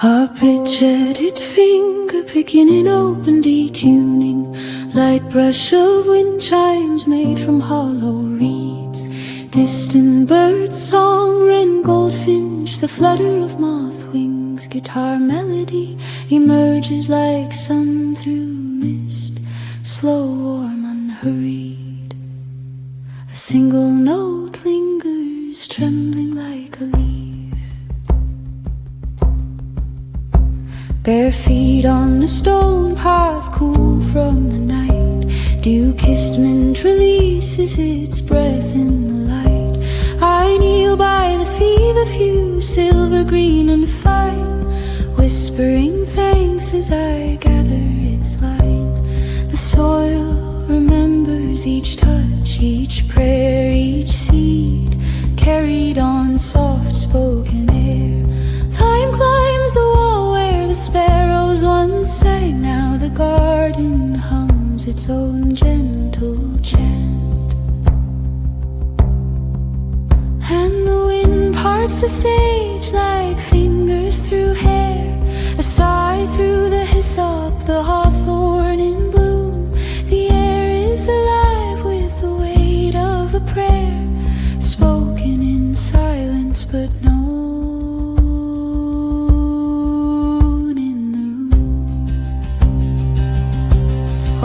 Arpeggiated finger picking in open detuning, light brush of wind chimes made from hollow reeds, distant bird song, wren goldfinch, the flutter of moth wings, guitar melody emerges like sun through mist, slow, warm, unhurried. A single note lingers, trembling like a leaf. Bare feet on the stone path, cool from the night. Dew-kissed mint releases its breath in the light. I kneel by the fever-few, silver green and fine, whispering thanks as I gather its line. The soil remembers each touch, each prayer, each seed, carried on soft-spoken air. Thyme climbs the wall where the sparrows once sang. Now the garden hums its own gentle chant, and the wind parts the sage like fingers through hair, a sigh through the hyssop, the hawthorn in bloom. The air is alive with the weight of a prayer, spoken in silence but known in the room.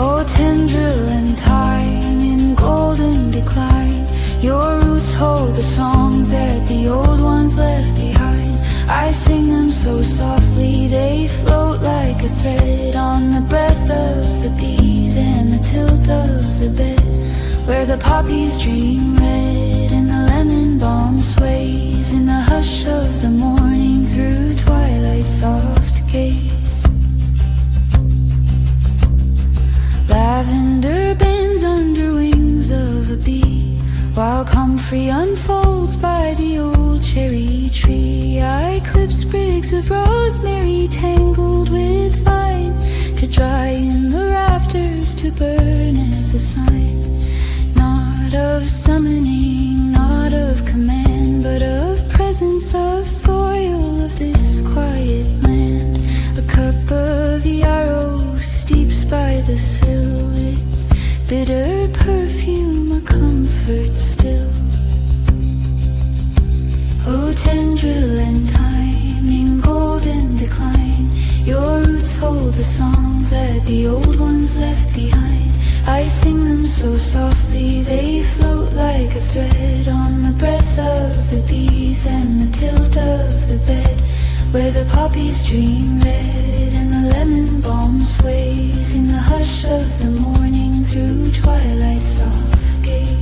Oh, tendril and thyme in golden decline, your roots hold the songs that the old ones left behind. I sing them so softly they float like a thread on the breath of the bees and the tilt of the bed, where the poppies dream red and the lemon balm sways in the hush of the morning through twilight's soft gaze. Lavender bends under wings of a bee, while comfrey unfolds by the old cherry tree. I clip sprigs of rosemary tangled with vine, to dry in the rafters, to burn as a sign, not of summoning, not of command, but of presence, of soil, of this quiet land. A cup of yarrow steeps by the sill, its bitter perfume a comfort still. Oh, tendril and thyme in golden decline, your roots hold the songs that the old ones left behind. I sing them so softly they float like a thread on the breath of the bees and the tilt of the bed, where the poppies dream red and the lemon balm sways in the hush of the morning through twilight's soft gaze.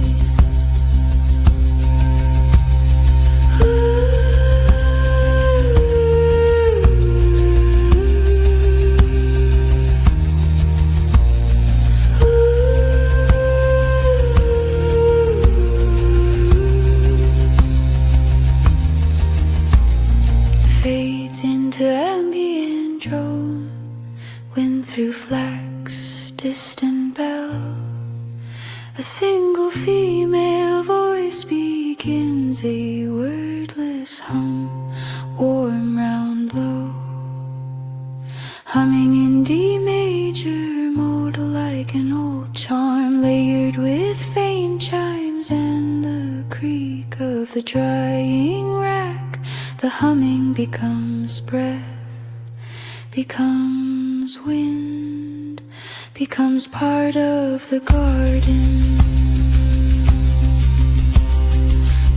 Fades into ambient drone, wind through flax, distant bell. A single female voice begins a wordless hum, warm round low, humming in D major, modal like an old charm, layered with faint chimes and the creak of the drying rack. The humming becomes breath, becomes wind, becomes part of the garden.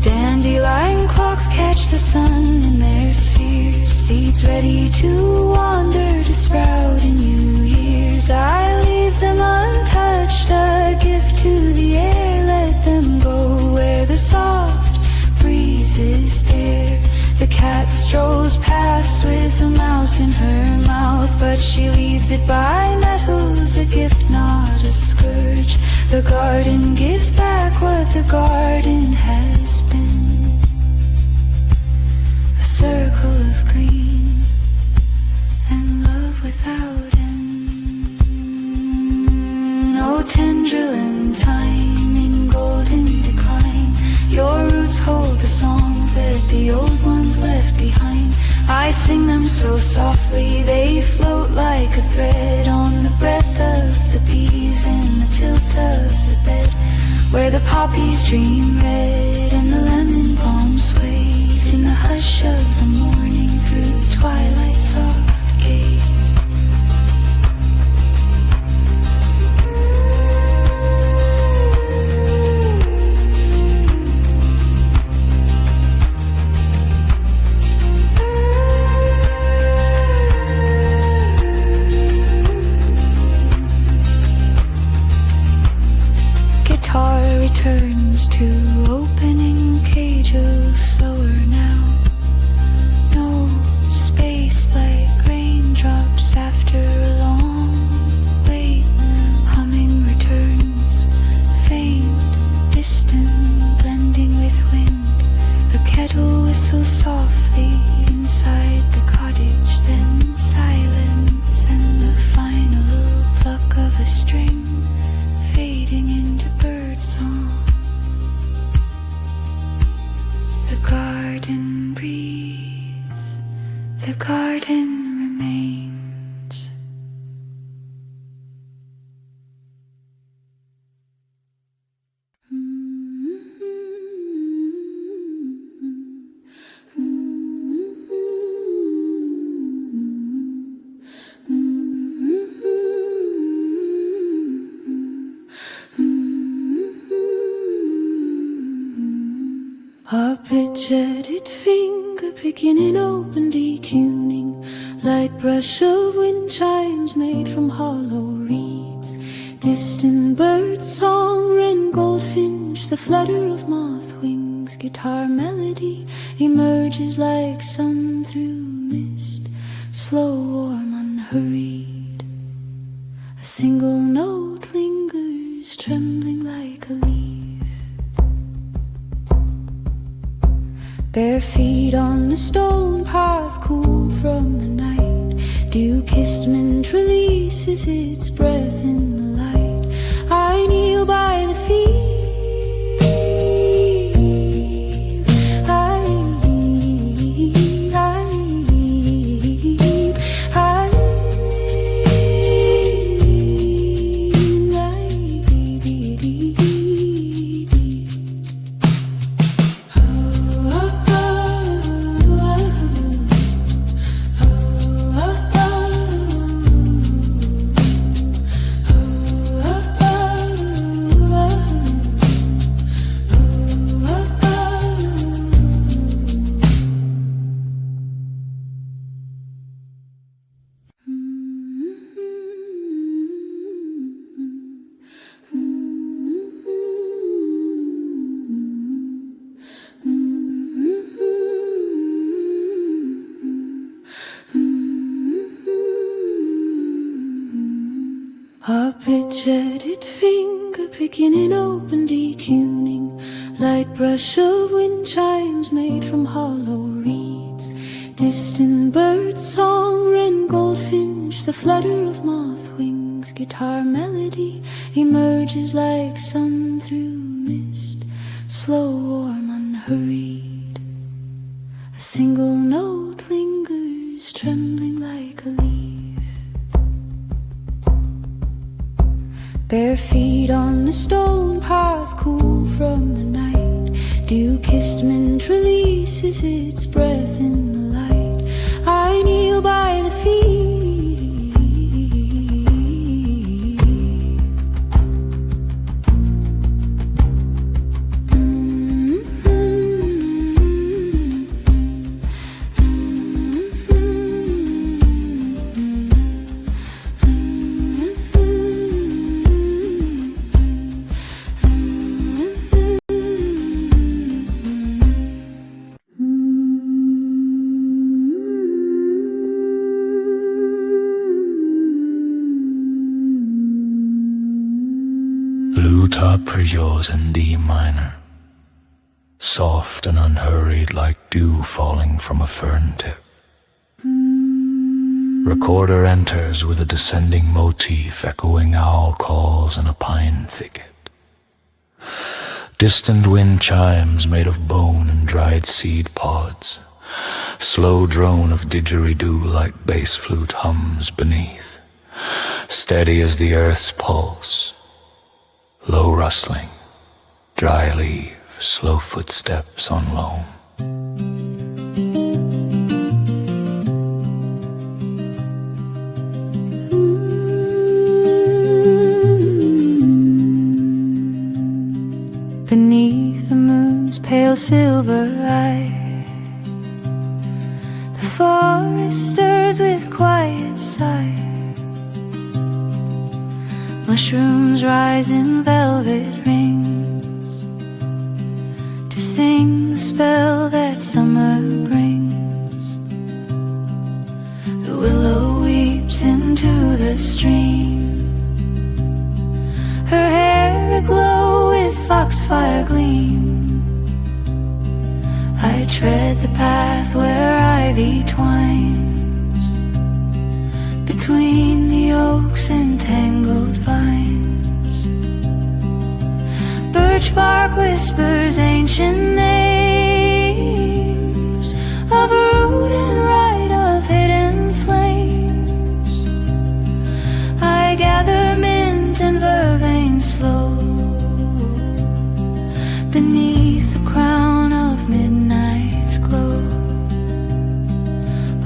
Dandelion clocks catch the sun in their spheres, seeds ready to wander, to sprout in new years. I leave them untouched, a gift to the air. Let them go where the soft breezes dare. The cat strolls past with a mouse in her mouth, but she leaves it by metals, a gift, not a scourge. The garden gives back what the garden has been, a circle of green and love without end. No tendril and thyme in golden decline, your roots hold the songs that the old ones left behind. I sing them so softly, they float like a thread on the breath of the bees in the tilt of the bed, where the poppies dream red and the lemon balm sways in the hush of the morning through twilight's soft gaze. Returns to opening cages slower now. No space like raindrops after a long wait. Humming returns, faint, distant, blending with wind. A kettle whistles softly inside the cottage, then silence and the final pluck of a string fading into birdsong. The garden breathes, the garden remains. Arpeggiated finger picking and open detuning, light brush of wind chimes made from hollow reeds, distant bird song, wren goldfinch, the flutter of moth wings, guitar melody emerges like sun through mist, slow, warm, unhurried. A single note lingers, trembling like a leaf. Bare feet on the stone path, cool from the night. Dew-kissed mint releases its breath in the light. I kneel by the feet. Arpeggiated finger picking and open detuning, light brush of wind chimes made from hollow reeds, distant bird song, wren goldfinch, the flutter of moth wings, guitar melody emerges like sun through mist, slow, warm, unhurried. A single note lingers, trembling like a leaf. Bare feet on the stone path, cool from the night. Dew-kissed mint releases its breath in the light. I kneel by the feet. Arpeggios in D minor, soft and unhurried like dew falling from a fern tip. Recorder enters with a descending motif, echoing owl calls in a pine thicket. Distant wind chimes made of bone and dried seed pods, Slow drone of didgeridoo like bass flute hums beneath, steady as the earth's pulse. Low rustling, dry leaves, slow footsteps on loam. Beneath the moon's pale silver eye, the forest stirs with quiet sigh. Mushrooms rise in velvet rings to sing the spell that summer brings. The willow weeps into the stream, her hair aglow with foxfire gleam. I tread the path where ivy twines between the oaks and tangled vines. Birch bark whispers ancient names of root and right of hidden flames. I gather mint and vervain slow beneath the crown of midnight's glow.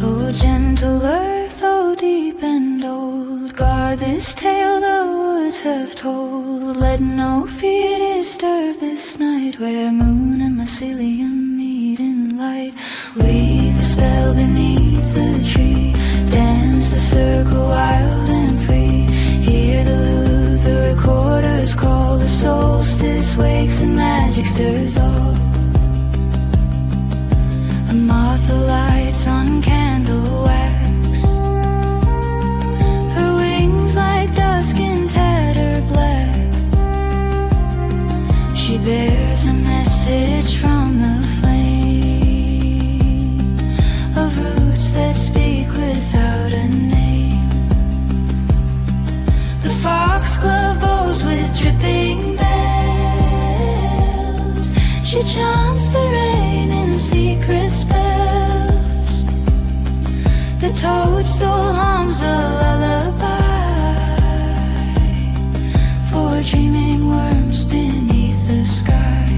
Oh, gentle earth, oh, deep and old, guard this tale the woods have told. Let no fear disturb this night where moon and mycelium meet in light. Weave a spell beneath the tree, dance the circle wild and free. Hear the lute, the recorders call. The solstice wakes and magic stirs all. A moth alights on candle wax, her wings like dusk in tattered black. She bears a message from the flame of roots that speak without a name. The foxglove bows with dripping bells, she chants the rain in secret spells. The toadstool hums a lullaby for dreaming worms beneath the sky.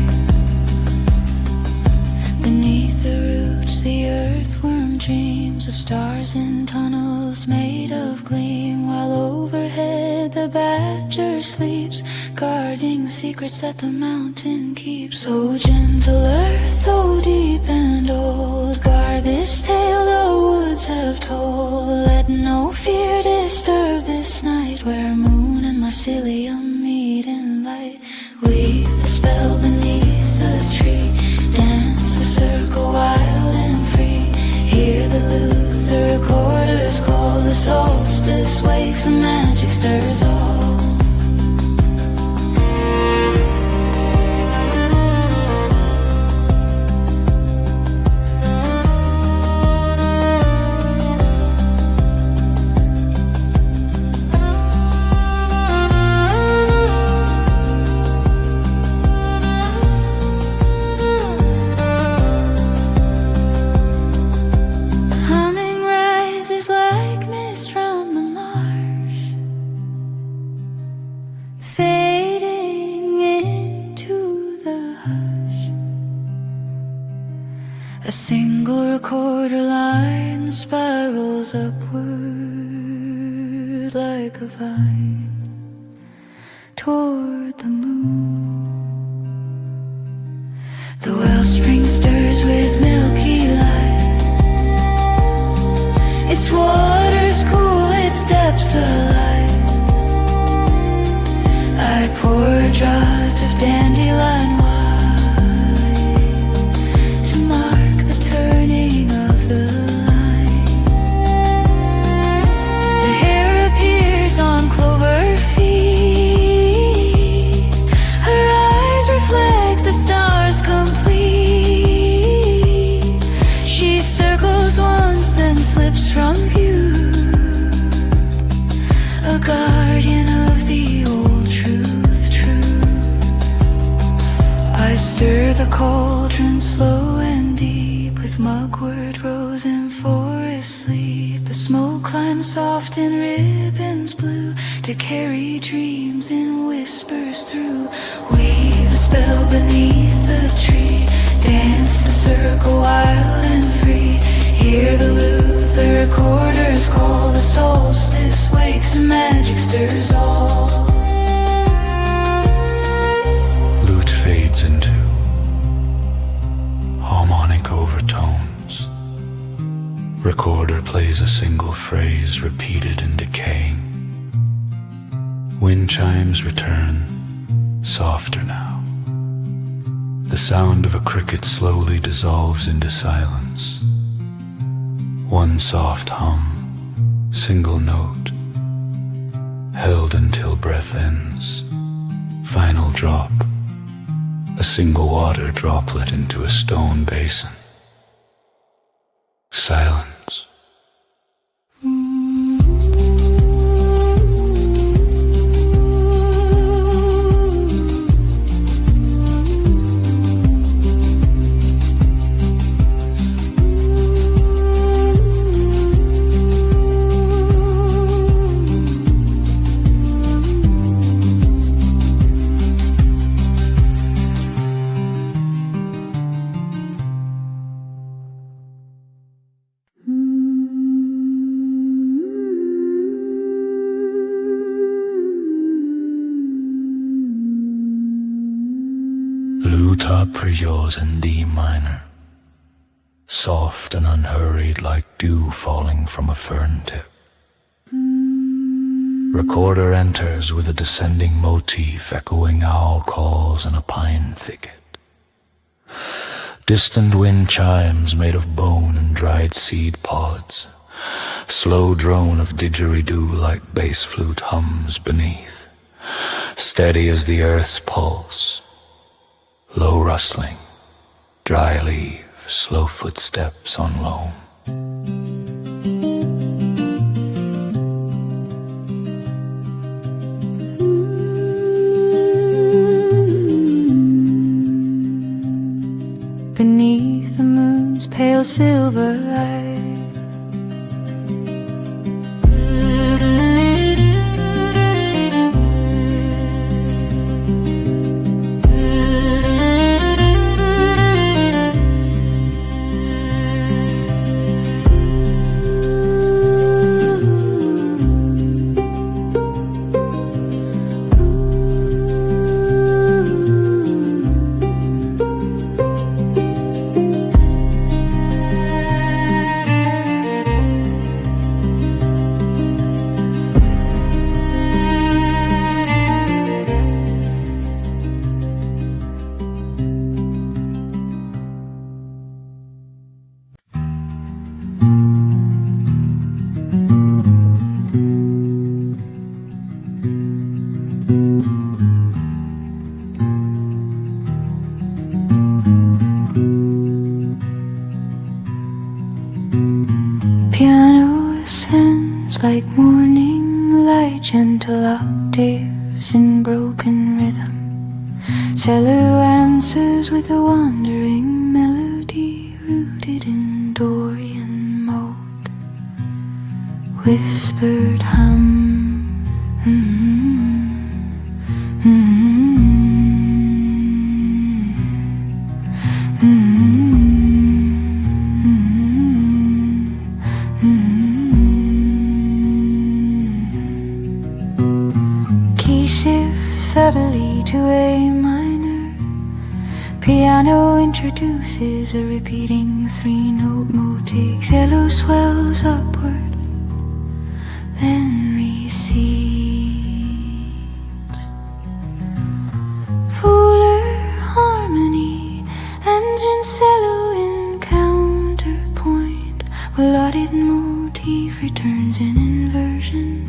Beneath the roots the earthworm dreams of stars in tunnels made of gleam, while overhead the badger sleeps, guarding secrets that the mountain keeps. Oh, gentle earth, oh, deep and old, guard this tale the woods have told. Let no fear disturb this night where moon and mycelium meet in light. Weave the spell beneath the tree, dance the circle wild and free. Hear the lute, the recorders call. The solstice wakes and magic stirs all. A single recorder line spirals upward like a vine toward the moon. The wellspring stirs with milky light, its waters cool, its depths alight. I pour a draught of dandelion wine to mark the turning of the line. The hair appears on clover feet, her eyes reflect the stars complete. She circles once, then slips from view, a guardian of the old truth true. I stir the cauldron slow and deep with mugwort rose asleep. The smoke climbs soft in ribbons blue to carry dreams in whispers through. Weave the spell beneath the tree, dance the circle wild and free. Hear the lute, the recorders call. The solstice wakes and magic stirs all. Lute fades into harmonic overtones. Recorder plays a single phrase repeated and decaying. Wind chimes return, softer now. The sound of a cricket slowly dissolves into silence. One soft hum, single note, held until breath ends. Final drop, a single water droplet into a stone basin. Silence. Lute arpeggios in D minor, soft and unhurried like dew falling from a fern tip. Recorder enters with a descending motif echoing owl calls in a pine thicket. Distant wind chimes made of bone and dried seed pods. Slow drone of didgeridoo like bass flute hums beneath. Steady as the earth's pulse. Low rustling, dry leaves, slow footsteps on loam. Beneath the moon's pale silver light, piano ascends like morning light, gentle octaves in broken rhythm. Cello answers with a wandering melody rooted in Dorian mode. Whispered hum. Key shifts subtly to A minor. Piano introduces a repeating three-note motif. Cello swells upward, then recedes. Fuller harmony, engine cello in counterpoint. Melodic motif returns in inversion.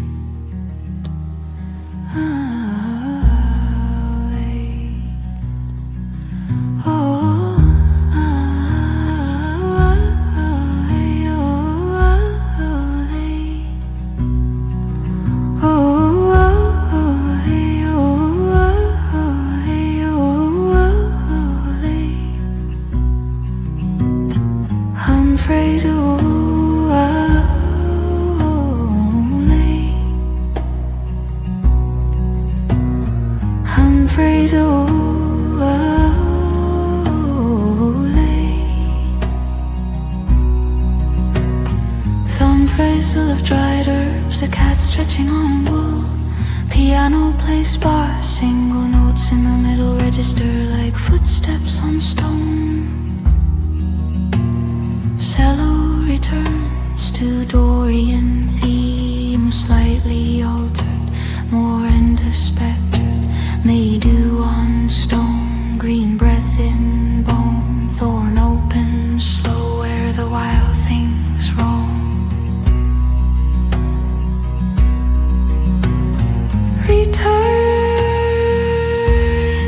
Phrase, oh, Please, some phrasal of dried herbs, a cat stretching on wool. Piano plays sparse, single notes in the middle register like footsteps on stone. Cello returns to Dorian theme, slightly altered, more undespected. May dew on stone, green breath in bone, thorn open slow where the wild things roam. Return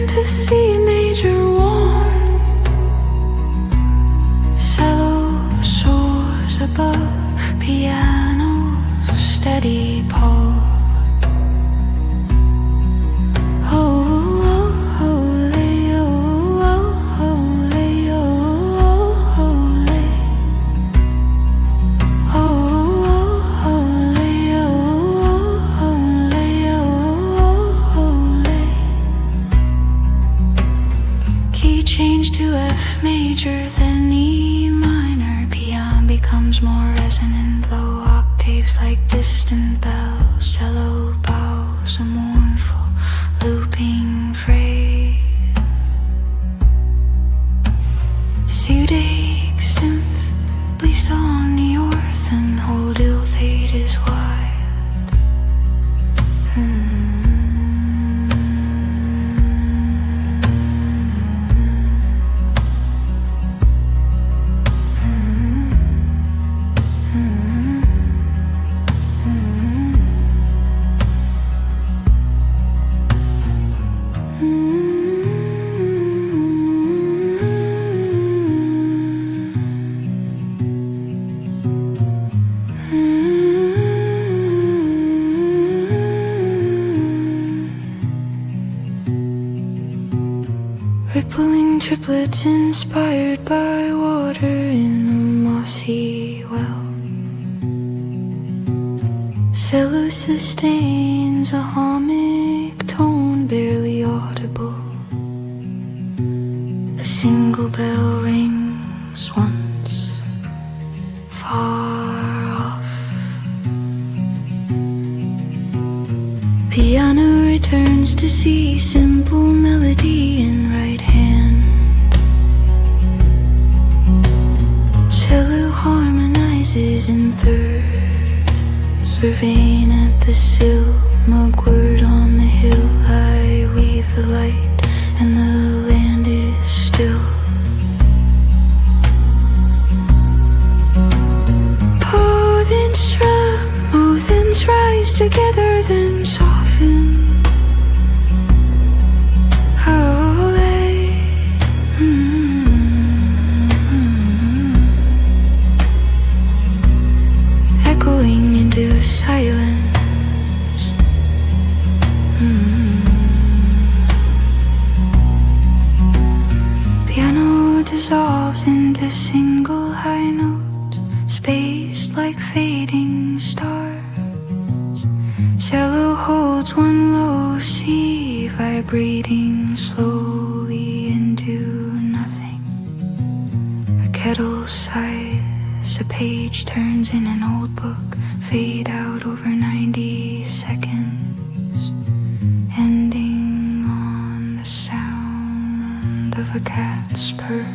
to C major warm. Cello soars above, piano steady pull. Major than E minor, piano becomes more resonant, low octaves like distant bells, cello bows a mournful looping phrase. Pseudaic synth, bleeds on the orphan, hold ill fate is wild. Rippling triplets inspired by water in a mossy well. Cello sustains a harmonic tone barely audible. A single bell rings once, far off. Piano returns to C, simple melody in right hand. Cello harmonizes in thirds, vervain at the sill, mugwort on the hill. I weave the light and the land is still. Both ends rise together then soften. Echoing into silence. Piano dissolves into single high notes, spaced like fading stars. Cello holds one low C, vibrating slowly into nothing. A kettle sighs, a page turns in an old book, fade out over 90 seconds, ending on the sound of a cat's purr.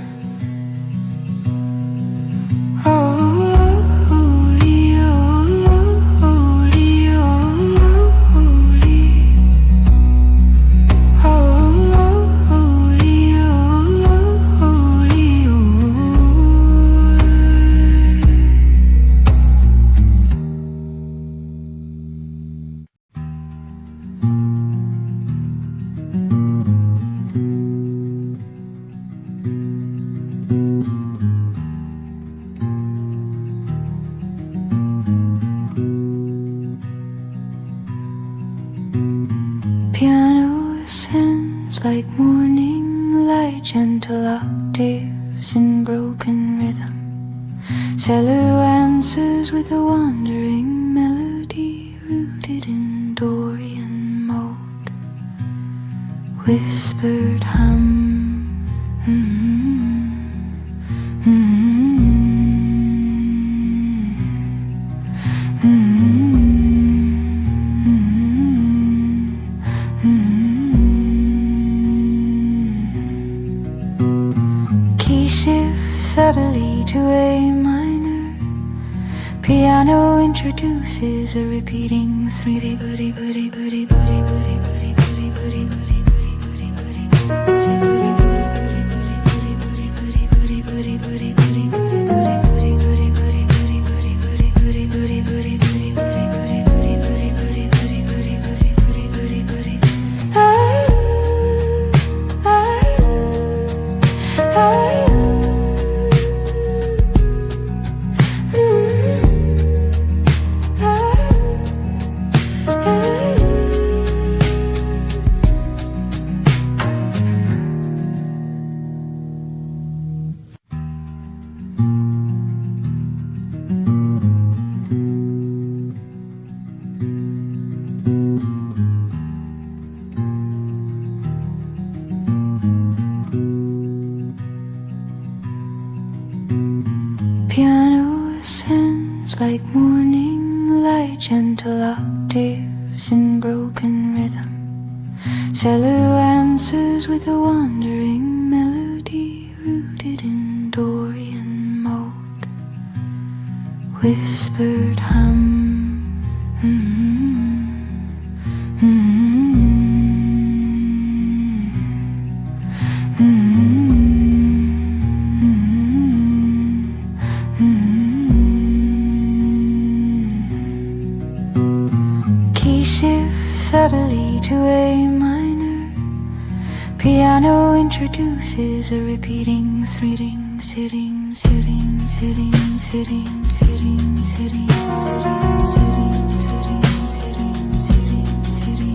Piano ascends like morning light, gentle octaves in broken rhythm. Cello answers with a wandering melody rooted in Dorian mode. whispered hum. Key shift subtly to A minor. Piano introduces a repeating 3D booty booty booty booty booty booty booty booty booty booty booty Piano ascends like morning light, gentle octaves in broken rhythm. Cello answers with a wandering melody rooted in Dorian mode. Whispered hum. Key shift subtly to A minor. Piano introduces a repeating sitting, sitting, sitting, sitting, sitting, sitting, sitting, sitting, sitting, sitting, sitting, sitting, sitting.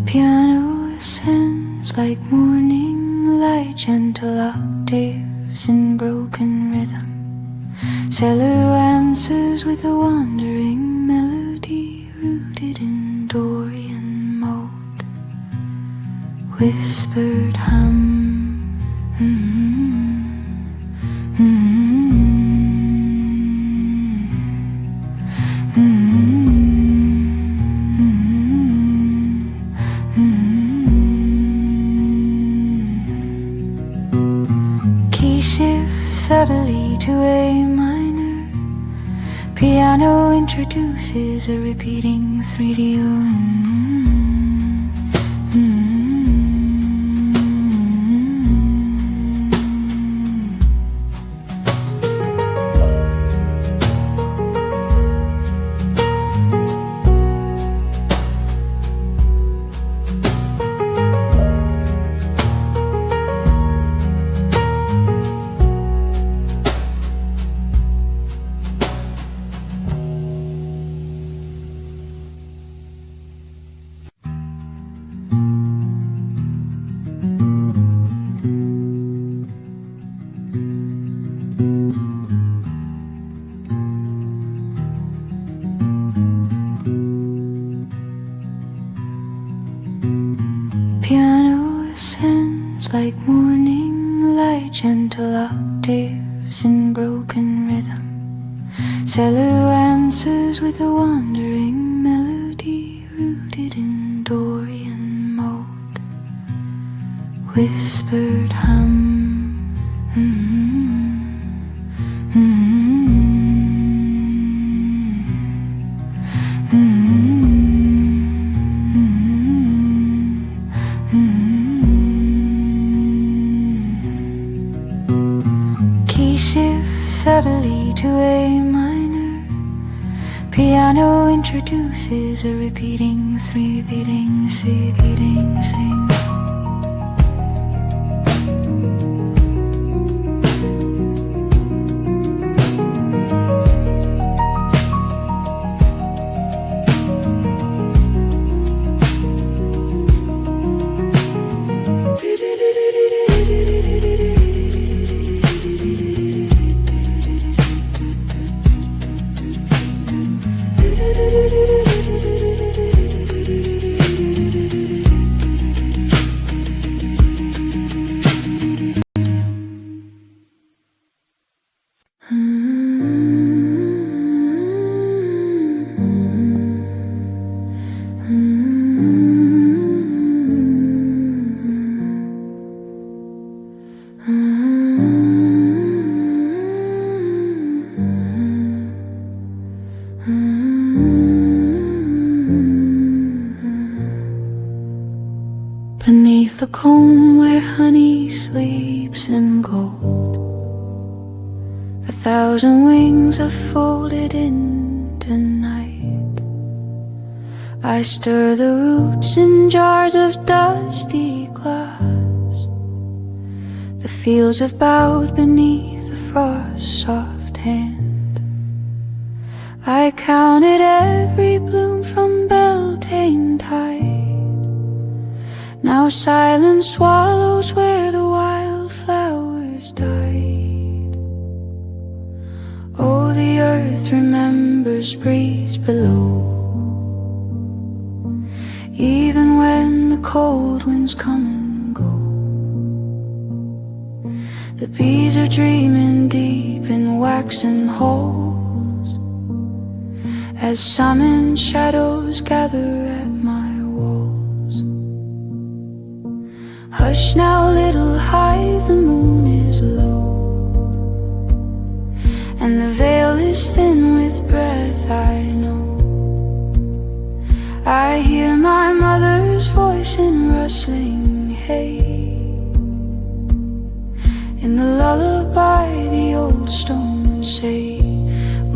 Piano ascends like morning light, gentle octaves in broken rhythm. Cello answers with a wandering melody rooted in Dorian mode. Whispered hum. Key shift subtly to A minor. Piano introduces a repeating 3D. Piano ascends like morning light, gentle octaves in broken rhythm. Cello answers with a wandering melody rooted in Dorian mode. Whispered hum. Key shift subtly to A minor. Piano introduces a repeating 3 beating, C beating, sing. the comb where honey sleeps in gold. 1,000 wings are folded into night. I stir the roots in jars of dusty glass. The fields have bowed beneath the frost's soft hand. I counted every bloom from Beltane tide. Now silence swallows where the wildflowers died. Oh, the earth remembers breeze below, even when the cold winds come and go. The bees are dreaming deep in waxen holes, as summoned shadows gather at my walls. Hush now, little hive, the moon is low, and the veil is thin with breath, I know. I hear my mother's voice in rustling hay. In the lullaby the old stones say,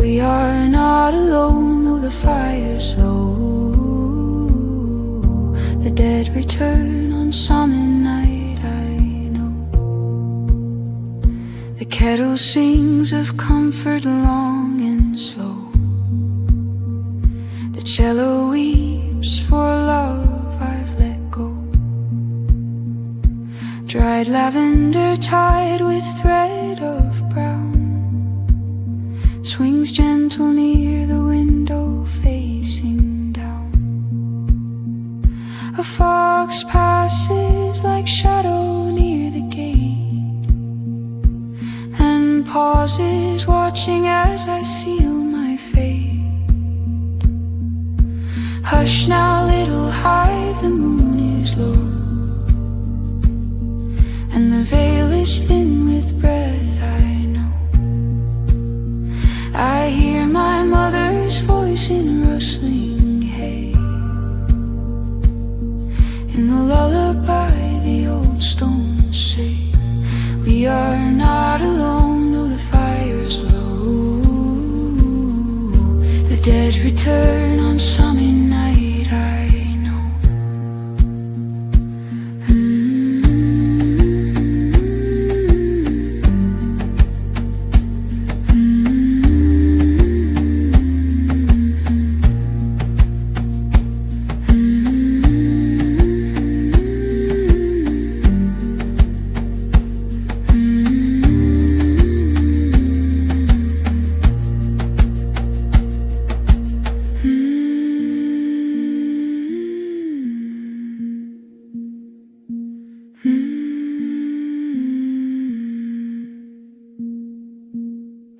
we are not alone though the fire's low. The dead return on Samhain night, I know. The kettle sings of comfort long and slow. The cello weeps for love I've let go. Dried lavender tied with thread of brown swings gentle near the window facing down. A fox passes like shadow near the gate and pauses watching as I seal my fate. Hush now, little hive, the moon is low, and the veil is thin with breath, I know. I hear my mother's voice in rustling hay. In the lullaby the old stones say, we are not alone though the fire's low. The dead return on Samhain night, I know.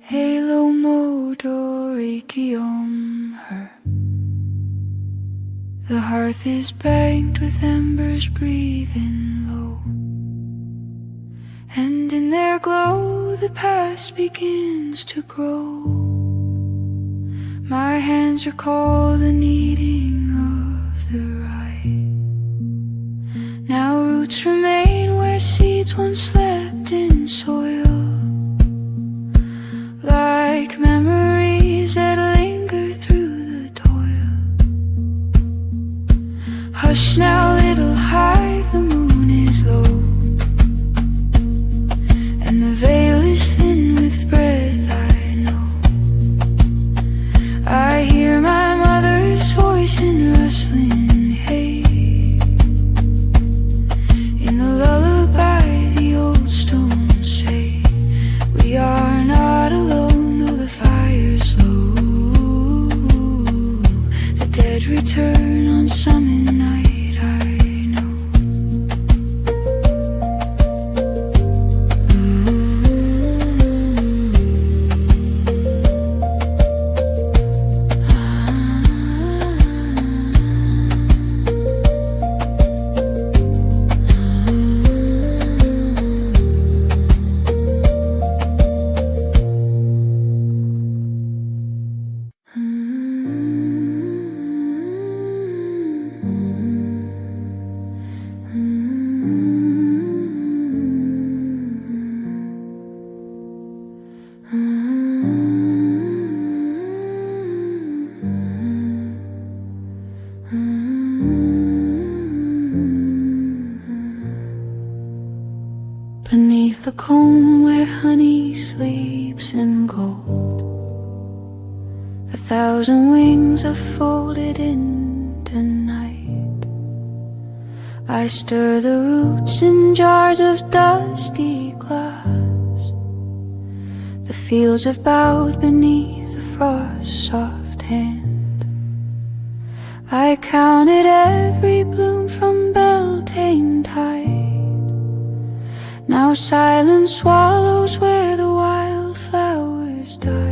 Halo Modorikium her. The hearth is banked with embers breathing low, and in their glow the past begins to grow. My hands recall the kneading of the rye. Now roots remain where seeds once slept in soil, like memories that linger through the toil. Hush now, little hive, the moon is low, and the veil is thin with breath, I know. I hear my mother's voice in rustling hay. In the lullaby the old stones say, we are not alone though the fire's low. The dead return on Samhain night, I know. comb where honey sleeps in gold. 1,000 wings are folded into night. I stir the roots in jars of dusty glass. The fields have bowed beneath the frost's soft hand. I counted every bloom from Beltane tide. Now silence swallows where the wildflowers died.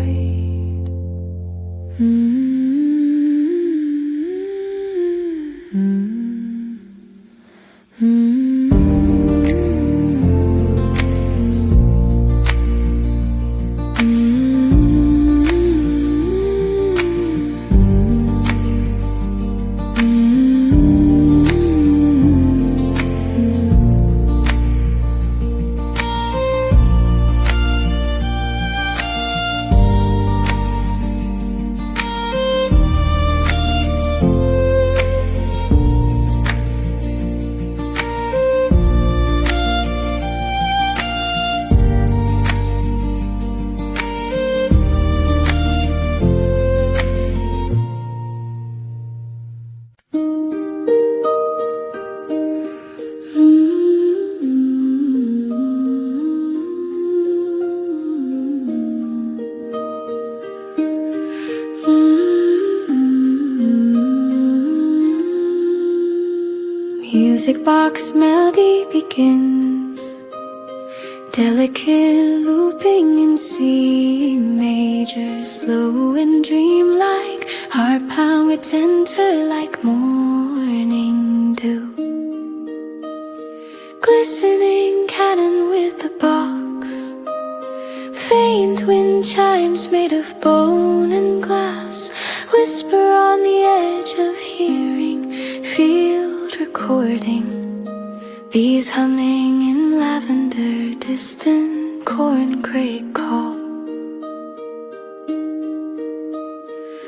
Music box melody begins, delicate looping in C major, slow and dreamlike. Harp would enter like morning dew. Glistening cannon with the box, faint wind chimes made of bone and glass, whisper on the edge of hearing, field recording, bees humming in lavender, distant corn crake call.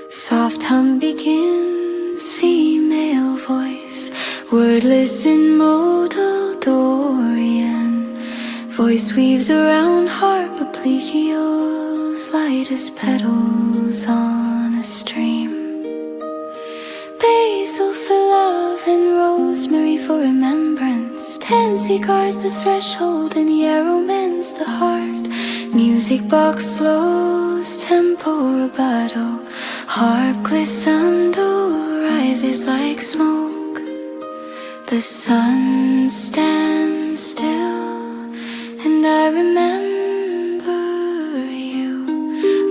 Soft hum begins, female voice, wordless in modal Dorian. Voice weaves around harp arpeggios, light as petals on a stream. Basil for love and rosemary for remembrance. Tansy guards the threshold and yarrow mends the heart. Music box slows, tempo rubato. Harp glissando rises like smoke. The sun stands still and I remember you.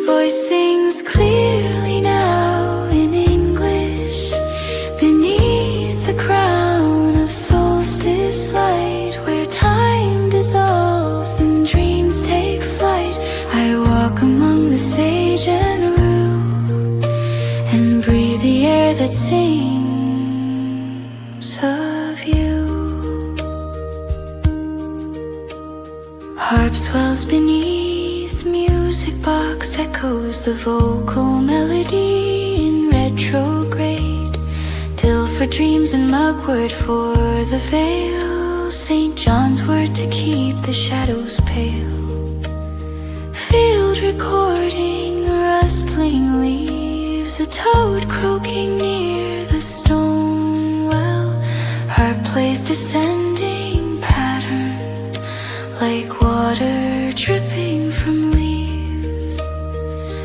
Voice sings clearly now in English, beneath the crown of solstice light, where time dissolves and dreams take flight. I walk among the sage and rue and breathe the air that sings of you. Harp swells beneath, music box echoes the vocal melody in retrograde. Till for dreams and mugwort for the veil, St. John's word to keep the shadows pale. Field recording, rustling leaves, a toad croaking near the stone well. Harp plays descending pattern, like water dripping from leaves.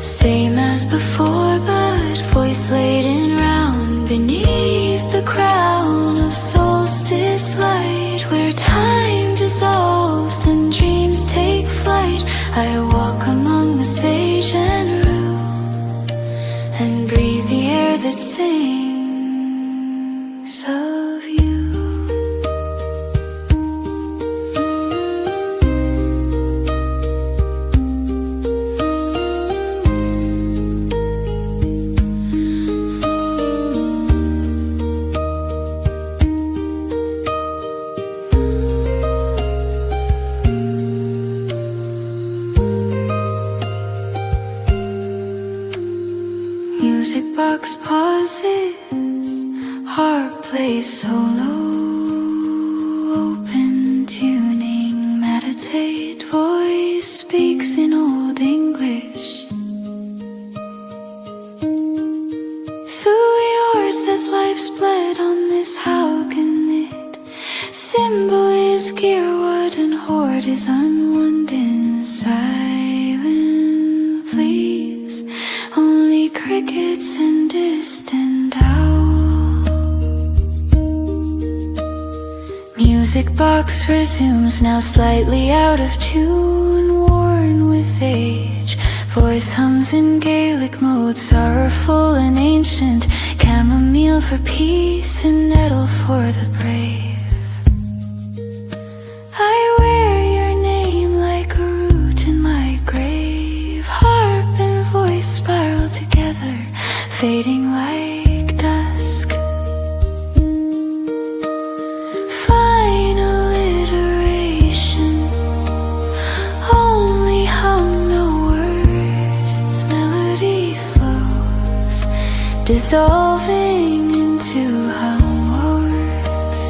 Same as before, but voice laden round beneath the crown of solstice light, where time dissolves and dreams take flight. I walk among the sage and rue and breathe the air that sings of you. Music box pauses, harp plays solo, open tuning, meditate voice. speaks in Old English. Through the earth that life's bled on this halcyon, symbol is gearwood and hoard is unwound in silent please. Only crickets and distant owl. Music box resumes, now slightly out of tune, worn with age. Voice hums in Gaelic mode, sorrowful and ancient. Chamomile for peace and nettle for the brave. I wear your name like a root in my grave. Harp and voice spiral together, fading like dusk. Final iteration, only hum, no words. Melody slows, dissolving into hum words.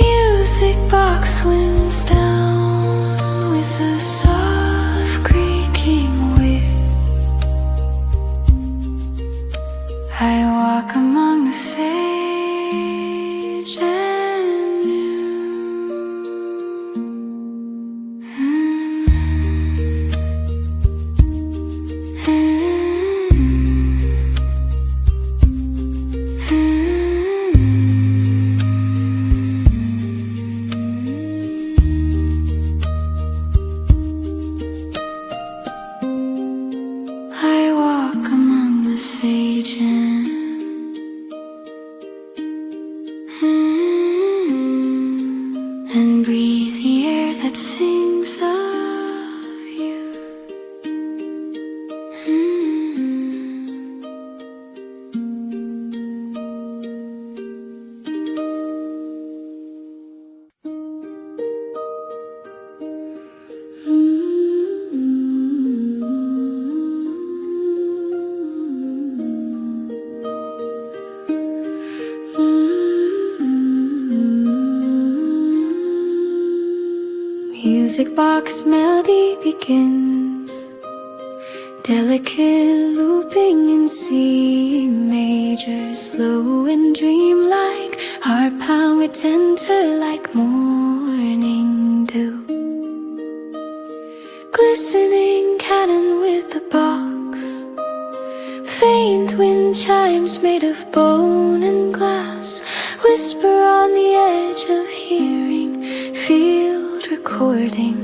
Music box winds down with a soft creaking whip. I walk among the sage and I walk among the sage and breathe the air that sings of you. Music box melody begins, delicate looping in C major, slow and dreamlike. Heart pound with tender like morning dew. Glistening cannon with the box, faint wind chimes made of bone and glass, whisper on the edge of hearing, field recording,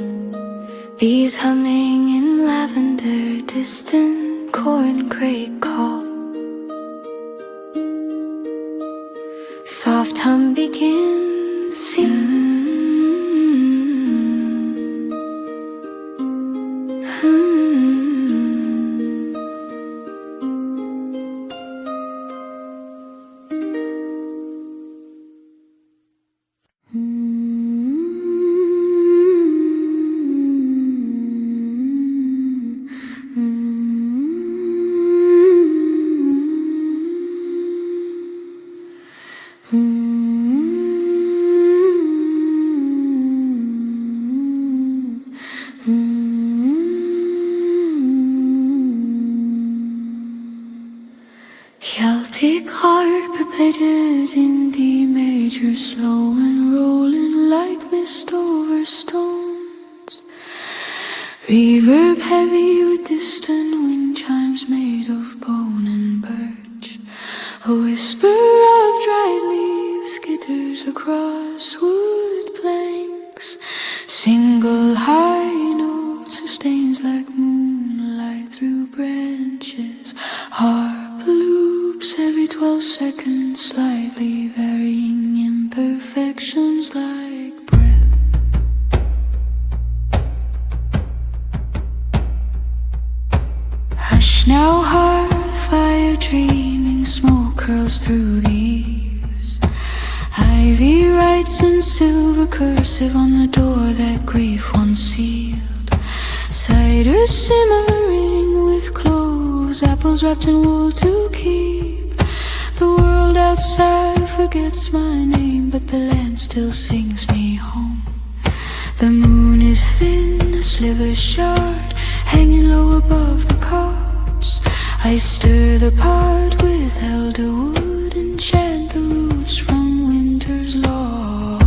bees humming in lavender, distant corn crake call. Soft hum begins, Celtic harp platters in D major, slow and rolling like mist over stones. Reverb heavy with distant wind chimes made of bone and birch. A whisper of dried leaves skitters across wood planks. Single high note sustains like moonlight through branches. Harp loops every 12 seconds, slightly varying imperfections like breath. Hush now, hearth fire dreaming, smoke curls through the eaves. Ivy writes in silver cursive on the door that grief once sealed. Cider simmering with cloves, apples wrapped in wool to keep. The world outside forgets my name, but the land still sings me home. The moon is is thin, a sliver shard, hanging low above the copse. I stir the pot with elder wood and chant the roots from winter's loss.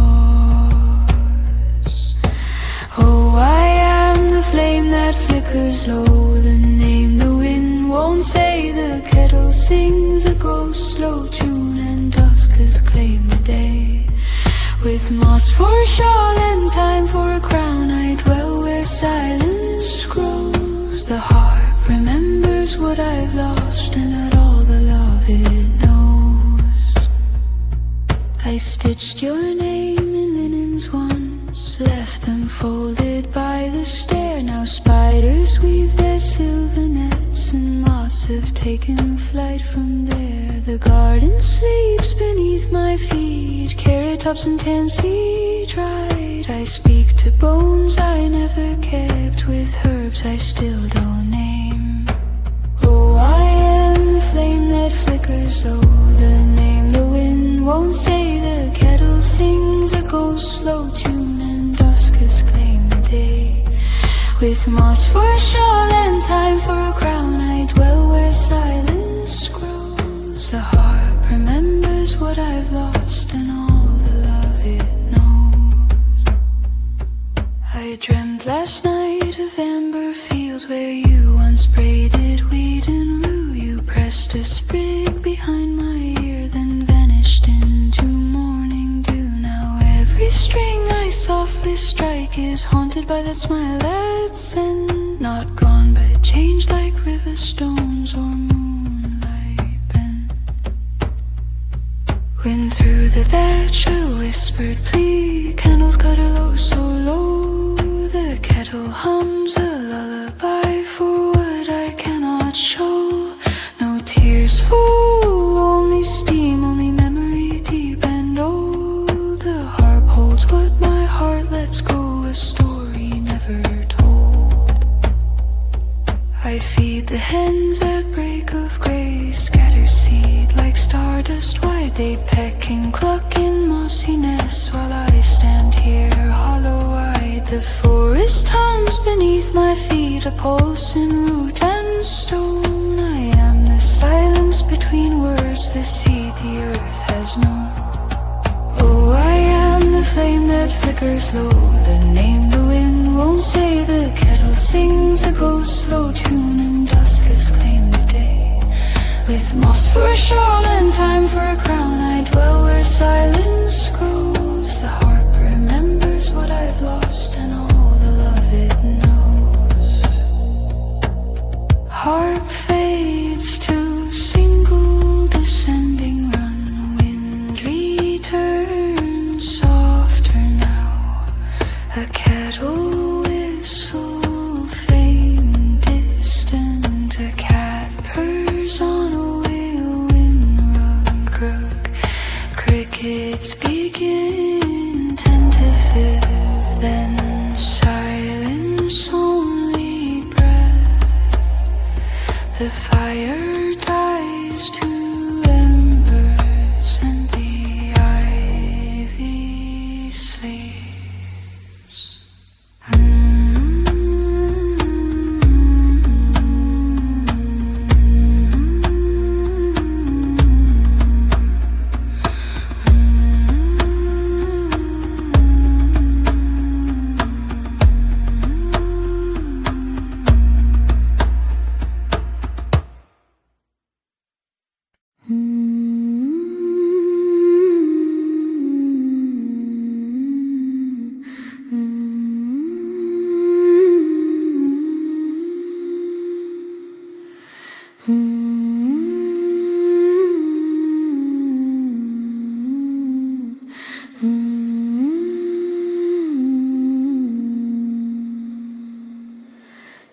Oh, I am the flame that flickers low, the name the wind won't say. The kettle sings a ghost slow tune, and dusk has claimed the day. With moss for a shawl and time for a crown, I dwell where silence grows. The harp remembers what I've lost, and not all the love it knows. I stitched your name in linens once, left them folded by the stair. Now spiders weave their silver nets, and moths have taken flight from there. The garden sleeps beneath my feet, carrot tops and tansy dried. I speak to bones I never kept, with herbs I still don't name. Oh, I am the flame that flickers low, the name the wind won't say. The kettle sings a ghost slow tune, and dusk has claimed the day. With moss for a shawl and time for a crown, I dwell where silence grows. The harp remembers what I've lost, and all the love it knows. I dreamt last night of amber fields where you once braided wheat and rue. You pressed a sprig behind my ear, then vanished into morning dew. Now every string I softly strike is haunted by that smile that's end. Not gone but changed like river stones or moonlight bent. When through the thatch a whispered plea, candles gutter low, so low. The kettle hums a lullaby for what I cannot show. No tears fall, only steam, only memory deep and old. The harp holds what my heart lets go, a story never told. I feed the hens at break of grey, scatter seed like stardust wide. They peck and cluck in mossy nests, while I stand here hollow-eyed. The forest hums beneath my feet, a pulse in root and stone. I am the silence between words, the seed the earth has known. Oh, I am the flame that flickers low, the name the wind won't say. The kettle sings a ghost slow tune, and dusk has claimed the day. With moss for a shawl and time for a crown, I dwell where silence grows. The harp remembers what I've lost, and all the love it knows. Harp fades to single descending run, wind returns softer now. A kettle whistle faint distant, a cat purrs on a whirlwind rug crook. Crickets begin tentative, then silence only breath. The fire dies to embers, and the ivy sleeps.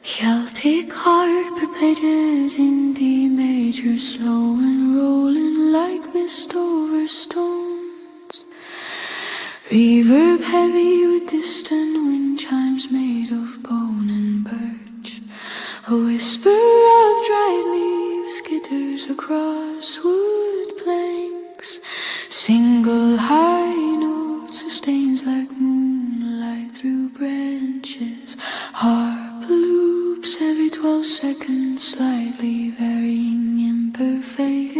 Celtic harp played in D major, slow and rolling like mist over stones. Reverb heavy with distant wind chimes made of bone and birch. A whisper of dried leaves skitters across wood planks. Single high note sustains like moonlight through branches. second, slightly varying, imperfect.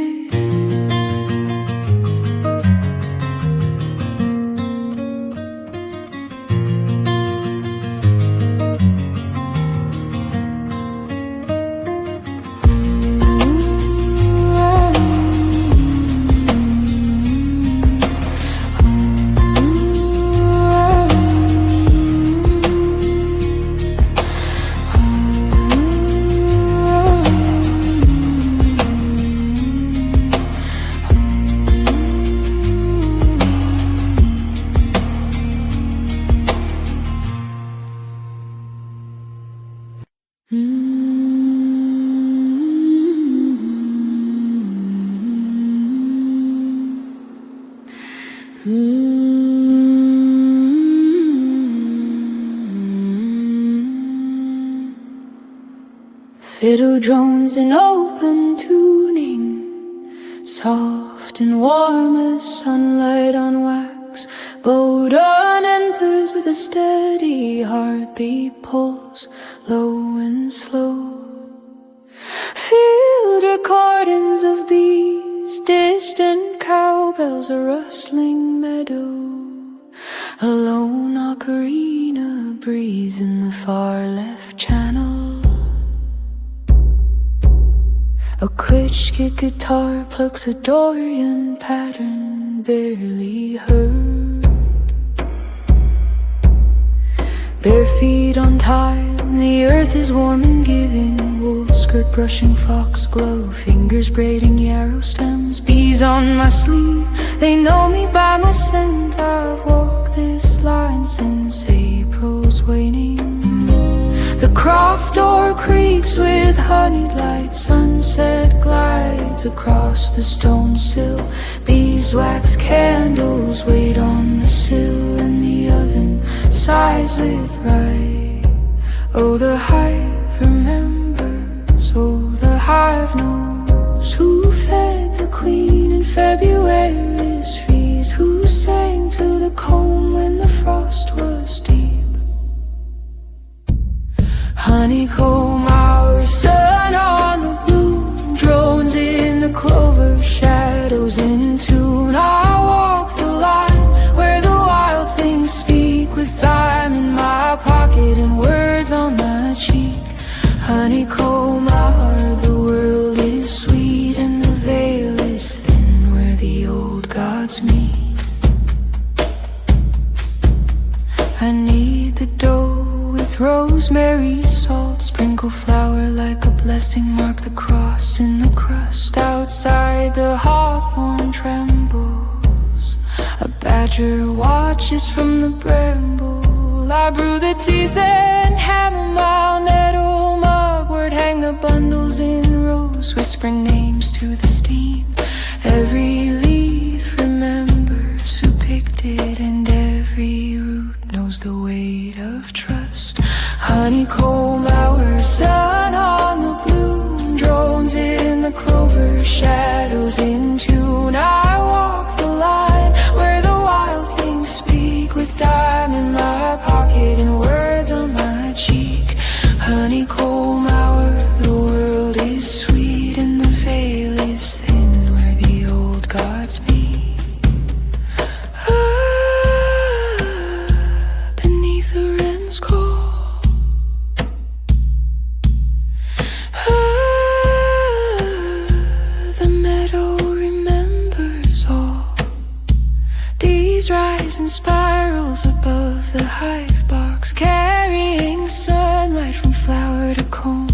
Fiddle drones in open tuning, soft and warm as sunlight on wax. Bowden enters with a steady heartbeat, pulse low and slow. Field recordings of bees, distant cowbells, a rustling meadow, a lone ocarina breeze in the far left channel. A Witchy guitar plucks a Dorian pattern barely heard. Bare feet on Thyme, the earth is warm and giving. Wool skirt brushing foxglove, fingers braiding yarrow stems. Bees on my sleeve, they know me by my scent. I've walked this line since April's waning. The croft door creaks with honeyed light. Sunset glides across the stone sill. Beeswax candles wait on the sill, and the oven sighs with rye. Oh, the hive remembers. Oh, the hive knows who fed the queen in February's freeze, who sang to the comb when the frost was deep. Honeycomb, our sun on the bloom, drones in the clover, shadows in tune. I walk the line where the wild things speak, with thyme in my pocket and words on my cheek. Honeycomb, our the world is sweet and the veil is thin where the old gods meet. I knead the dough with rosemary, salt, sprinkle flour like a blessing, mark the cross in the crust. Outside the hawthorn trembles, a badger watches from the bramble. I brew the teas and chamomile, nettle, mugwort, hang the bundles in rows, whispering names to the steam. Every leaf remembers who picked it, and every root knows the weight of trust. Honeycomb, our sun on the bloom, drones in the clover, shadows in tune. I walk the line where the wild things speak, with time in my pocket and words on my cheek. Honeycomb, our the world is sweet and the veil is thin where the old gods meet. Beneath the wren's call, the meadow remembers all. Bees rise in spirals above the hive box, carrying sunlight from flower to comb.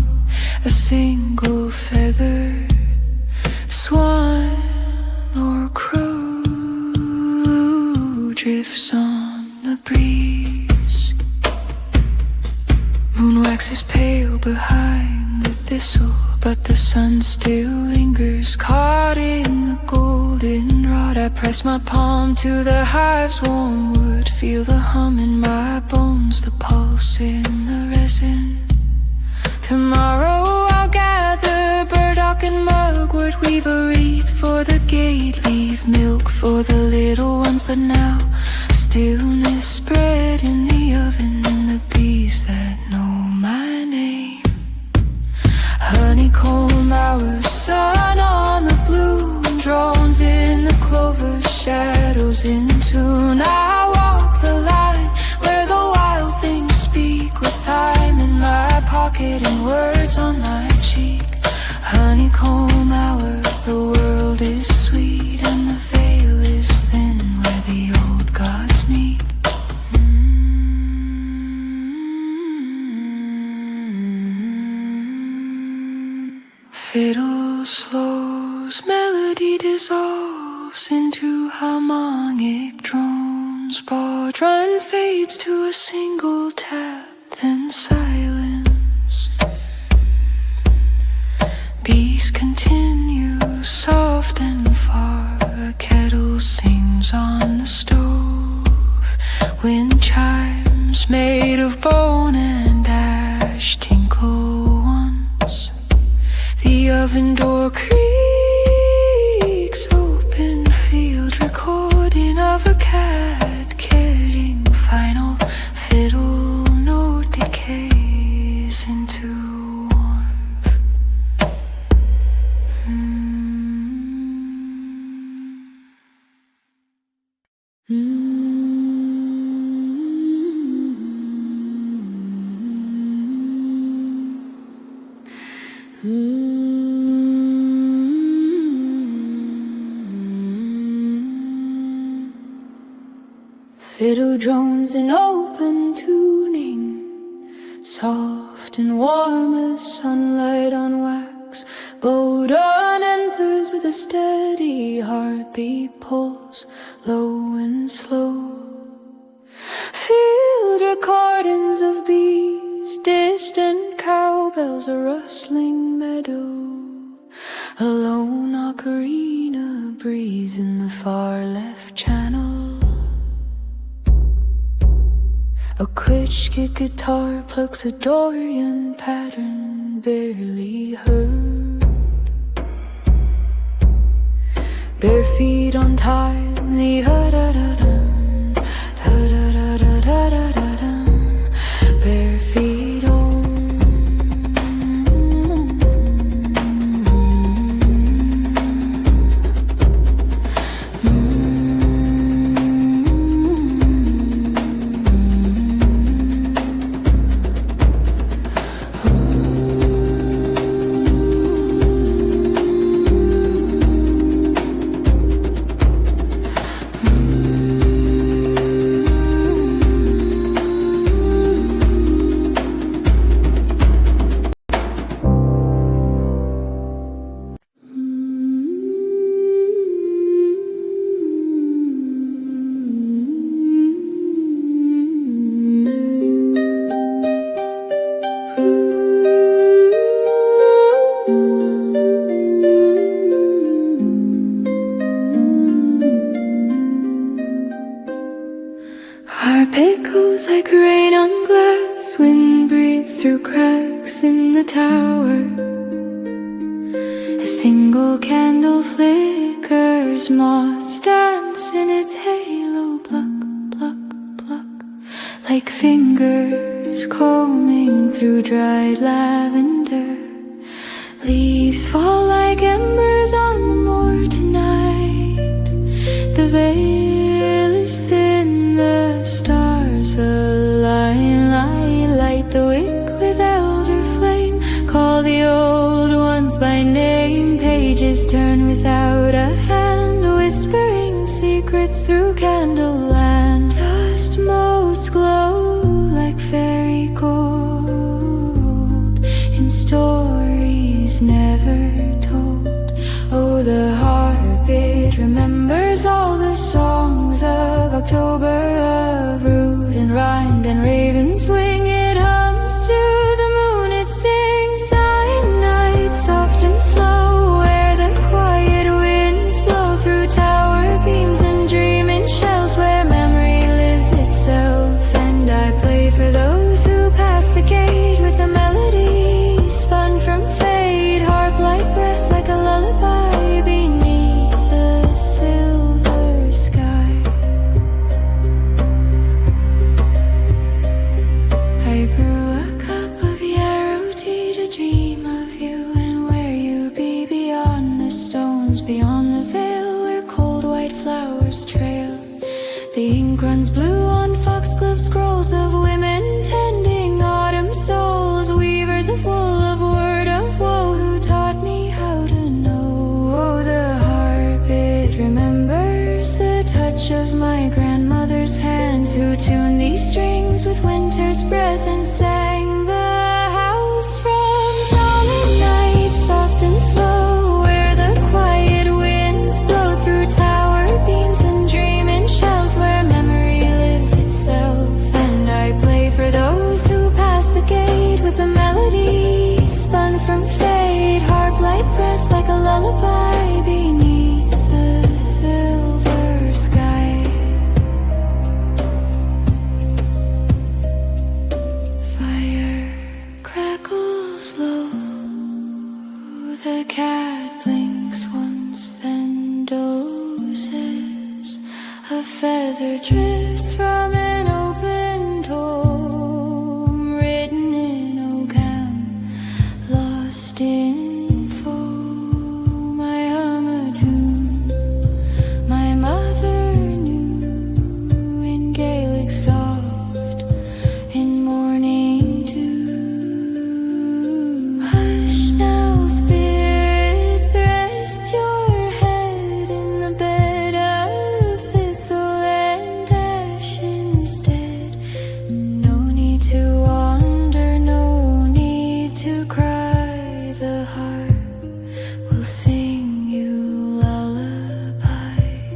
A single feather, swan or crow, drifts on the breeze. Moon waxes pale behind the thistle, but the sun still lingers, caught in the golden rod. I press my palm to the hive's warm wood, feel the hum in my bones, the pulse in the resin. Tomorrow I'll gather burdock and mugwort, weave a wreath for the gate, leave milk for the little ones. But now stillness spread in the oven, and the bees that know my name. Honeycomb hours, sun on the blue, drones in the clover, shadows in tune. I walk the line where the wild things speak, with thyme in my pocket and words on my cheek. Honeycomb hour, the world is sweet and the veil is thin where the old gods meet. Fiddle slows, melody dissolves into harmonic drones. Bodrun fades to a single tap, then silence. Beats continue, soft and far. A kettle sings on the stove. Wind chimes made of bone and ash tinkle once. The oven door creaks open, field recording of a cat carrying final fiddle note decays into warmth. Fiddle drones in open tuning, soft and warm as sunlight on wax. Bodrun enters with a steady heartbeat pulse, low and slow. Field recordings of bees, distant cowbells, a rustling meadow. A lone ocarina breeze in the far left channel. Acoustic guitar plucks a Dorian pattern barely heard. Bare feet on time, the ha-da-da-dum, ha-da-da-da-da-da-dum. Bare feet on. Harp echoes like rain on glass, wind breathes through cracks in the tower. A single candle flickers, moths dance in its halo, pluck, pluck, pluck, like fingers combing through dried lavender. Leaves fall like embers on the moor tonight. The veil is thin, the stars align, light the wick with elder flame. Call the old ones by name, pages turn without a hand, whispering secrets through candleland. Dust motes glow like fairy gold in stories never told. Oh, the harp, it remembers all the songs of October, of root and rind and raven's wing. It hums to the moon, it sings silent night, soft and slow, where the quiet winds blow through tower beams and dreaming shells, where memory lives itself. And I play for those who pass the gate with a melody spun from fade, harp like breath, like a lullaby beneath the silver sky. beyond the veil where cold white flowers trail. The ink runs blue on foxglove scrolls of women tending autumn souls, weavers of wool, of word of woe, who taught me how to know. Oh, the harp, it remembers the touch of my grandmother's hands, who tuned these strings with winter's breath and sang the house from silent night, soft and slow, where the quiet winds blow through tower beams and dream in shells, where memory lives itself. And I play for those who pass the gate with a melody spun from fade, harp like breath, like a lullaby beneath the silver sky. Fire crackles low, the cat blinks once, then dozes. A feather drifts from an open tome, written in ogham, lost in foam. I hum a tune my mother knew, in Gaelic soft, in morning dew. Hush now, spirits, rest your head in the bed of thistle and ash instead. No need to wander, no need to cry. The harp will sing you lullabies.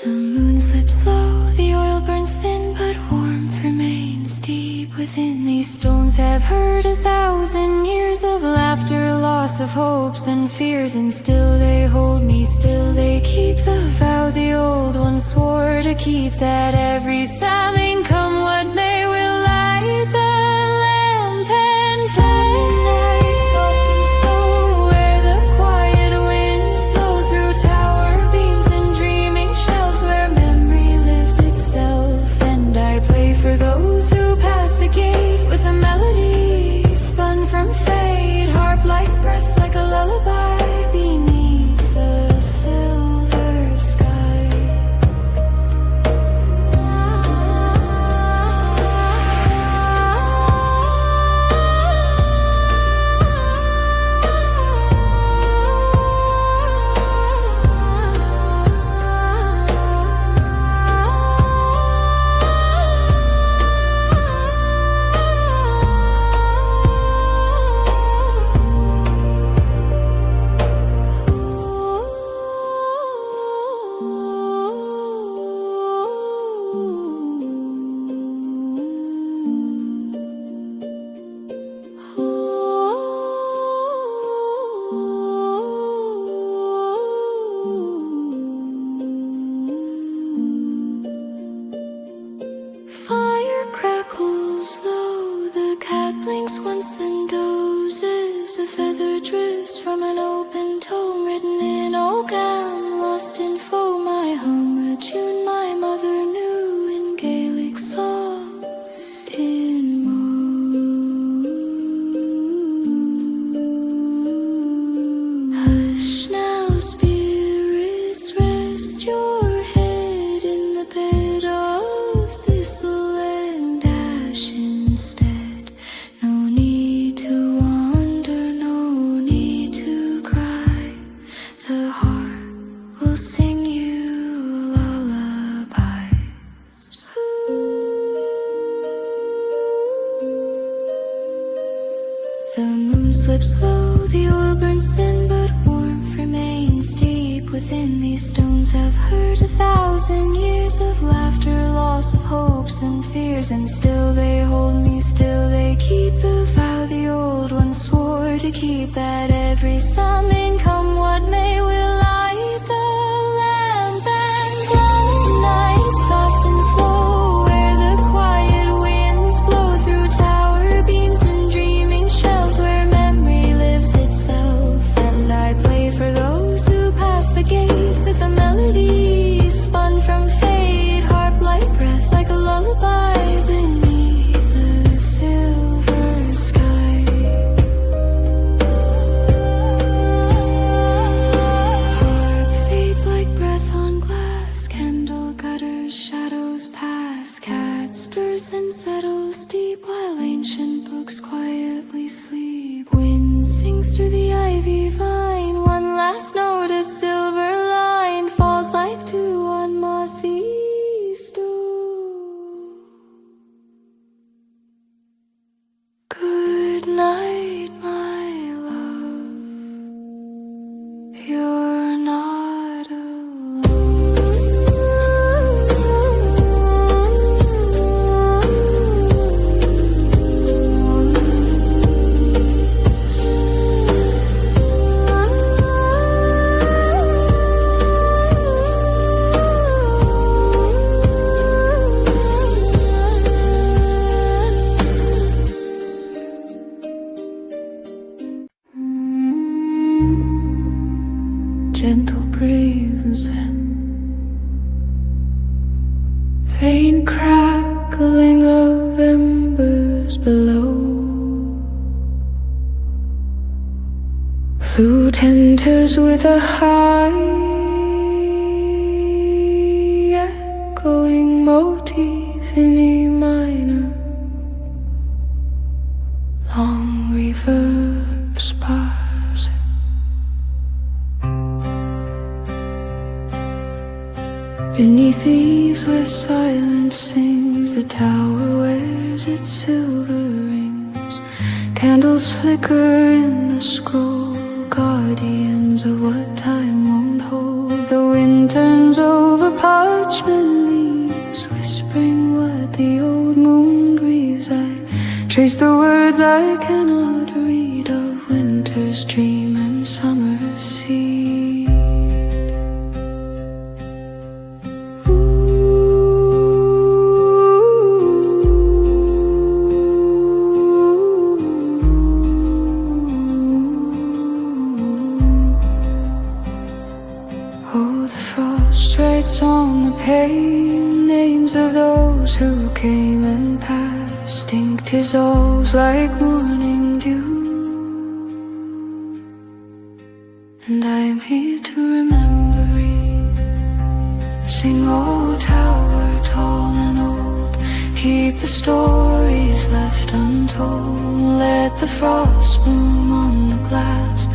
The moon slips low, the oil burns thin, but warmth remains deep within. These stones have heard 1,000 years of laughter, loss of hopes and fears, and still they hold me, still they keep the vow the old ones swore to keep, that every Samhain, come what may, will light the lamp. And silent night, soft and slow, where the quiet winds blow through tower beams and dreaming shelves, where memory lives itself. And I play for those who pass the gate with a melody spun from fade, harp like breath, like a lullaby beneath the silver sky. Fire crackles low, the cat blinks once then dozes. A feather drifts from an open tome, written in ogham, lost in foam. I hum a tune my mother knew, in Gaelic soft, in moon. Hush now, spirits, rest your head in the bed of thistle and ash instead. No need to wander, no need to cry. The harp will sing you lullabies. The moon slips low, the oil burns thin, but warmth remains deep within. These stones have heard 1,000 years of laughter, loss of hopes and fears, and still they hold me, still they keep the vow the old ones swore to keep, that every Samhain, come what may, will light the lamp. And silent night, soft and slow, where the quiet winds blow through tower beams and dreaming shells, where memory lives itself. And I play for those who pass the gate with a melody spun from fade, harp like breath, like a lullaby beneath the silver sky. sleep. Wind sings through the ivy vine. One last note, a silver line, falls like dew on mossy stool. Good night, my love. You're not gentle breezes in, faint crackling of embers below. Flute enters with a high echoing motif in E minor. Long reverbs pass. Beneath the eaves where silence sings, the tower wears its silver rings. Candles flicker in the scroll, guardians of what time won't hold. The wind turns over parchment leaves, whispering what the old moon grieves. I trace the words I cannot read of winter's dream and summer's seed. On the pane, names of those who came and passed. Ink dissolves like morning dew, and I am here to remember it. Sing, oh tower tall and old, keep the stories left untold. Let the frost bloom on the glass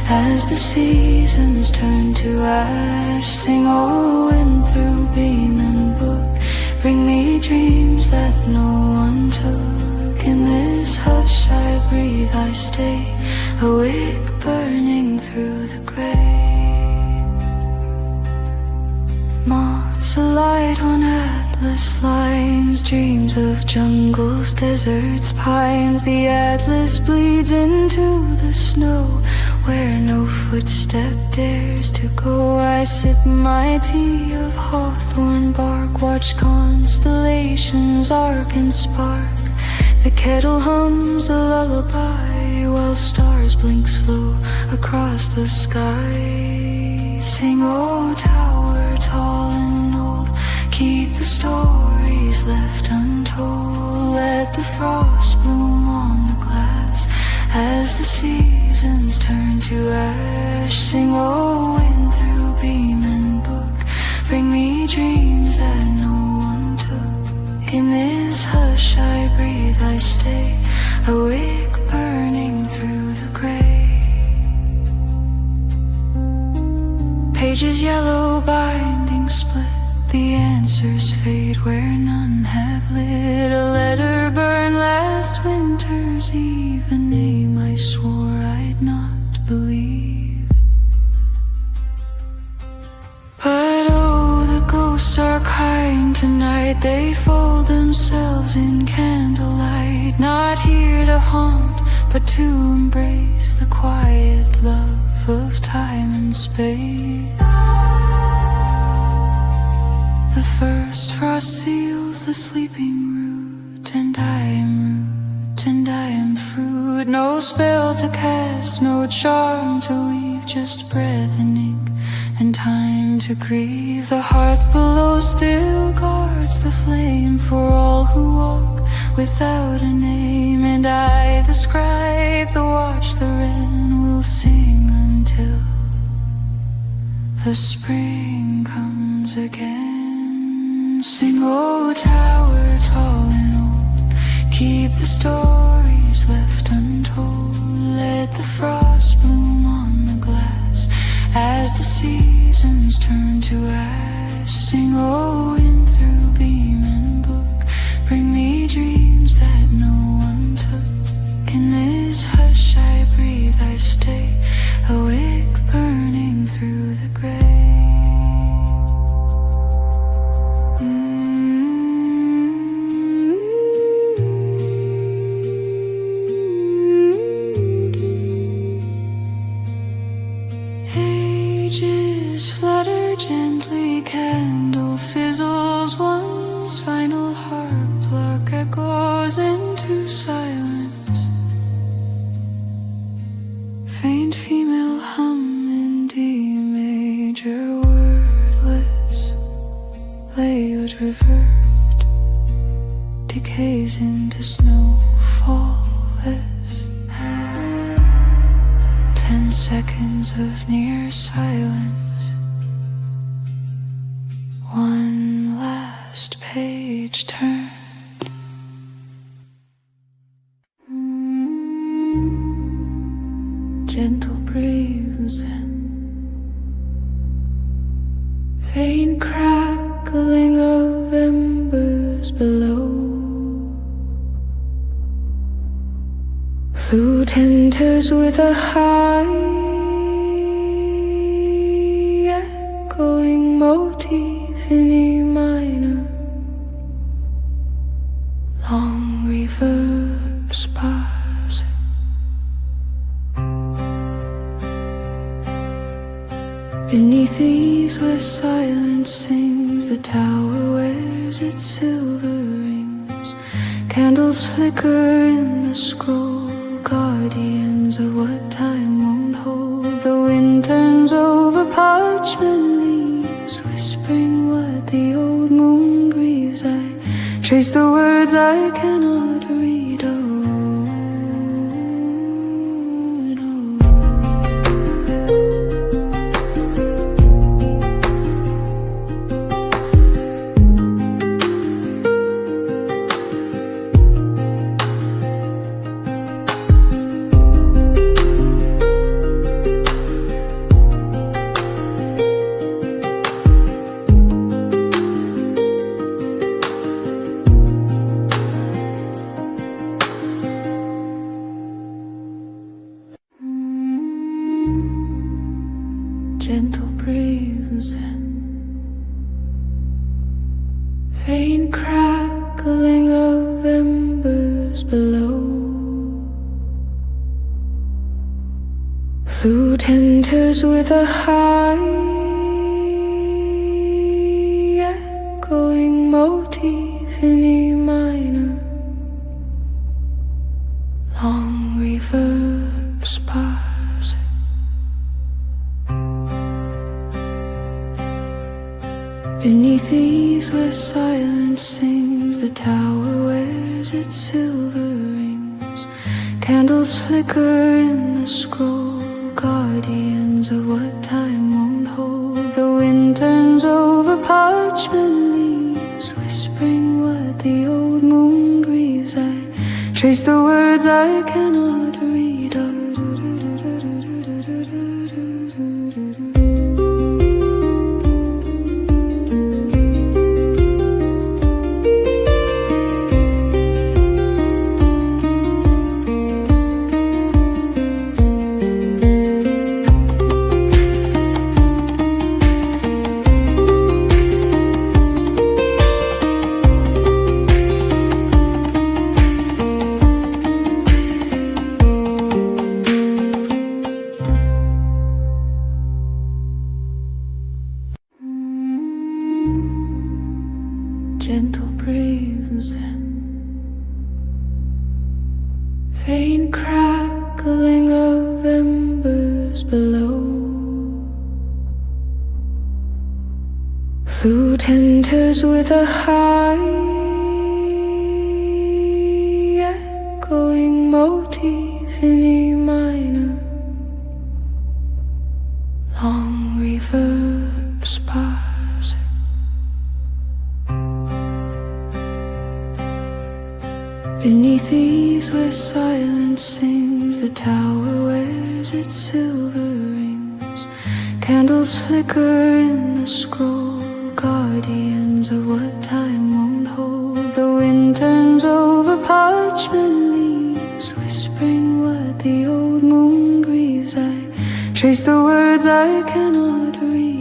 as the seasons turn to ash. Sing, oh wind through beam and book, bring me dreams that no one took. In this hush I breathe, I stay, a wick burning through the grey. Moths alight on atlas lines, dreams of jungles, deserts, pines. The atlas bleeds into the snow, where no footstep dares to go. I sip my tea of hawthorn bark, watch constellations arc and spark. The kettle hums a lullaby, while stars blink slow across the sky. Sing, oh tower tall and old, keep the stories left untold. Let the frost bloom on the glass as the seasons turn to ash. Sing, oh wind through beam and book, bring me dreams that no one took. In this hush I breathe, I stay, a wick burning through the grey. Pages yellow, binding split, the answers fade where none have lit. A letter burned last winter's eve, a name I swore I'd not believe. But oh, the ghosts are kind tonight, they fold themselves in candlelight. Not here to haunt, but to embrace the quiet love of time and space. The first frost seals the sleeping root, and I am root, and I am fruit. No spell to cast, no charm to weave, just breath and ink, and time to grieve. The hearth below still guards the flame for all who walk without a name. And I, the scribe, the watch, the wren, will sing until the spring comes again. Sing, oh tower tall and old, keep the stories left untold. turn to ash. Sing, oh, wind through beam and book, bring me dreams that no one took. In this hush I breathe, I stay, a wick burning through the grey. Ages flutter gently, candle fizzles, one's final harp pluck echoes into silence. Faint female hum in D major, wordless, layered, revert, decays into snowfall. 10 seconds of near silence. One last page turned. Gentle breezes in, faint crackling of embers below. Flute enters with a high, echoing motif in E minor. Long reverb sparse. Beneath the eaves where silence sings, the tower wears its silver rings. Candles flicker in the scroll, guardians of what time won't hold. The wind turns over parchment leaves, whispering what the old moon grieves. I trace the words I cannot read. Oh, gentle breezes in, faint crackling of embers below. Flute enters with a high, echoing motif in E minor. Long reverb sparse. Beneath the eaves where silence sings, the tower wears its silver rings. Candles flicker in the scroll, guardians of what time won't hold. The wind turns over parchment leaves, whispering what the old moon grieves. I trace the words I cannot read. Oh, gentle breezes in, faint crackling of embers below. Flute enters with a high, echoing motif in E minor. Long reverb sparse. Beneath the eaves where silence sings, the tower wears its silver rings. Candles flicker in the scroll, guardians of what time won't hold. The wind turns over parchment leaves, whispering what the old moon grieves. I trace the words I cannot read.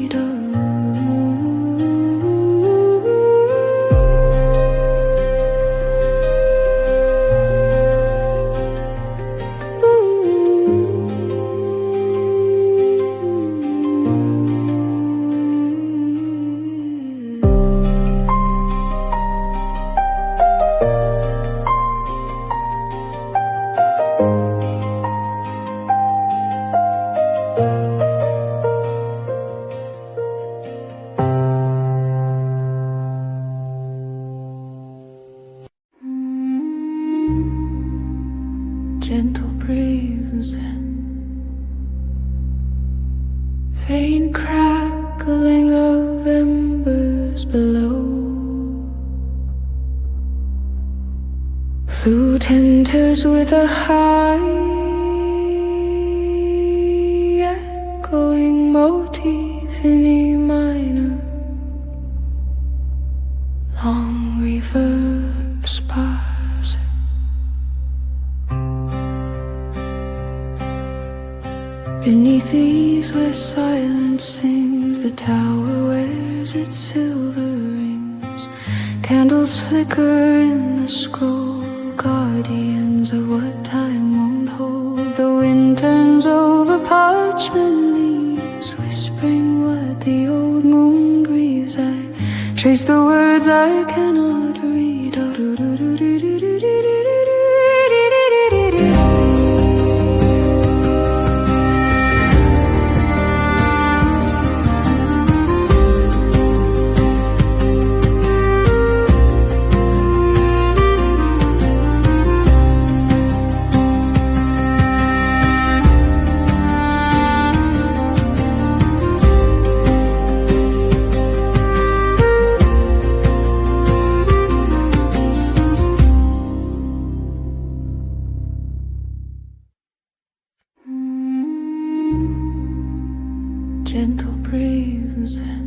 Gentle breezes in, faint crackling of embers below. Flute enters with a high, echoing motif in E minor. Long reverb sparse. Beneath the eaves where silence sings, the tower wears its silver rings. Candles flicker in the scroll, guardians of what time won't hold. The wind turns over parchment leaves, whispering what the old moon grieves. I trace the words I cannot read. Gentle breezes in,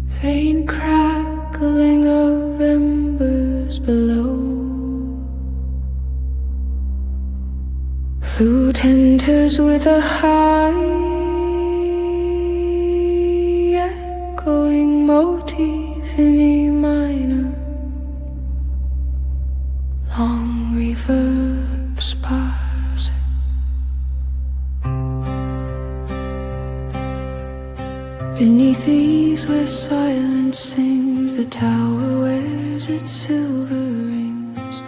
faint crackling of embers below. Flute enters with a high, echoing motif in E minor. Long reverb sparse. Beneath the eaves where silence sings, the tower wears its silver rings.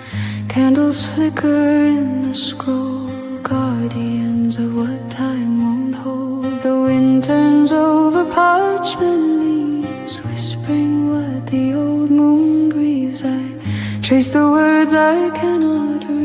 Candles flicker in the scroll, guardians of what time won't hold. The wind turns over parchment leaves, whispering what the old moon grieves. I trace the words I cannot read.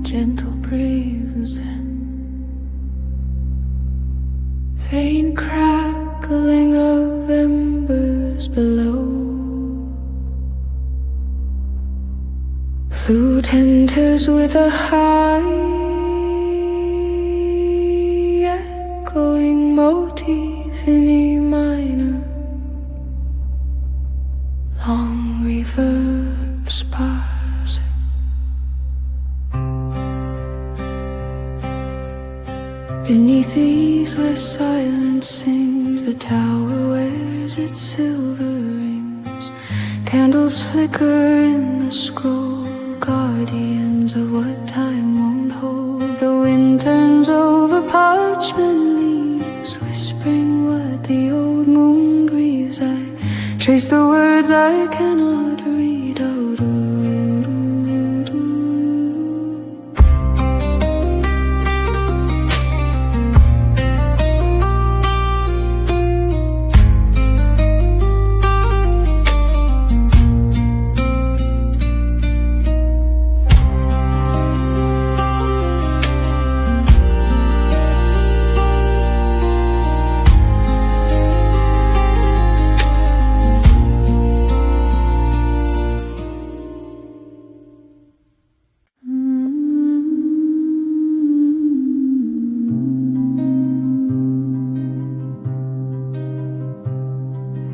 Gentle breezes in, faint crackling of embers below. Flute enters with a high, echoing motif in E minor. Long reverb sparse. Beneath the eaves where silence sings, the tower wears its silver rings. Candles flicker in the scroll, guardians of what time won't hold. The wind turns over parchment leaves, whispering what the old moon grieves. I trace the words I cannot read.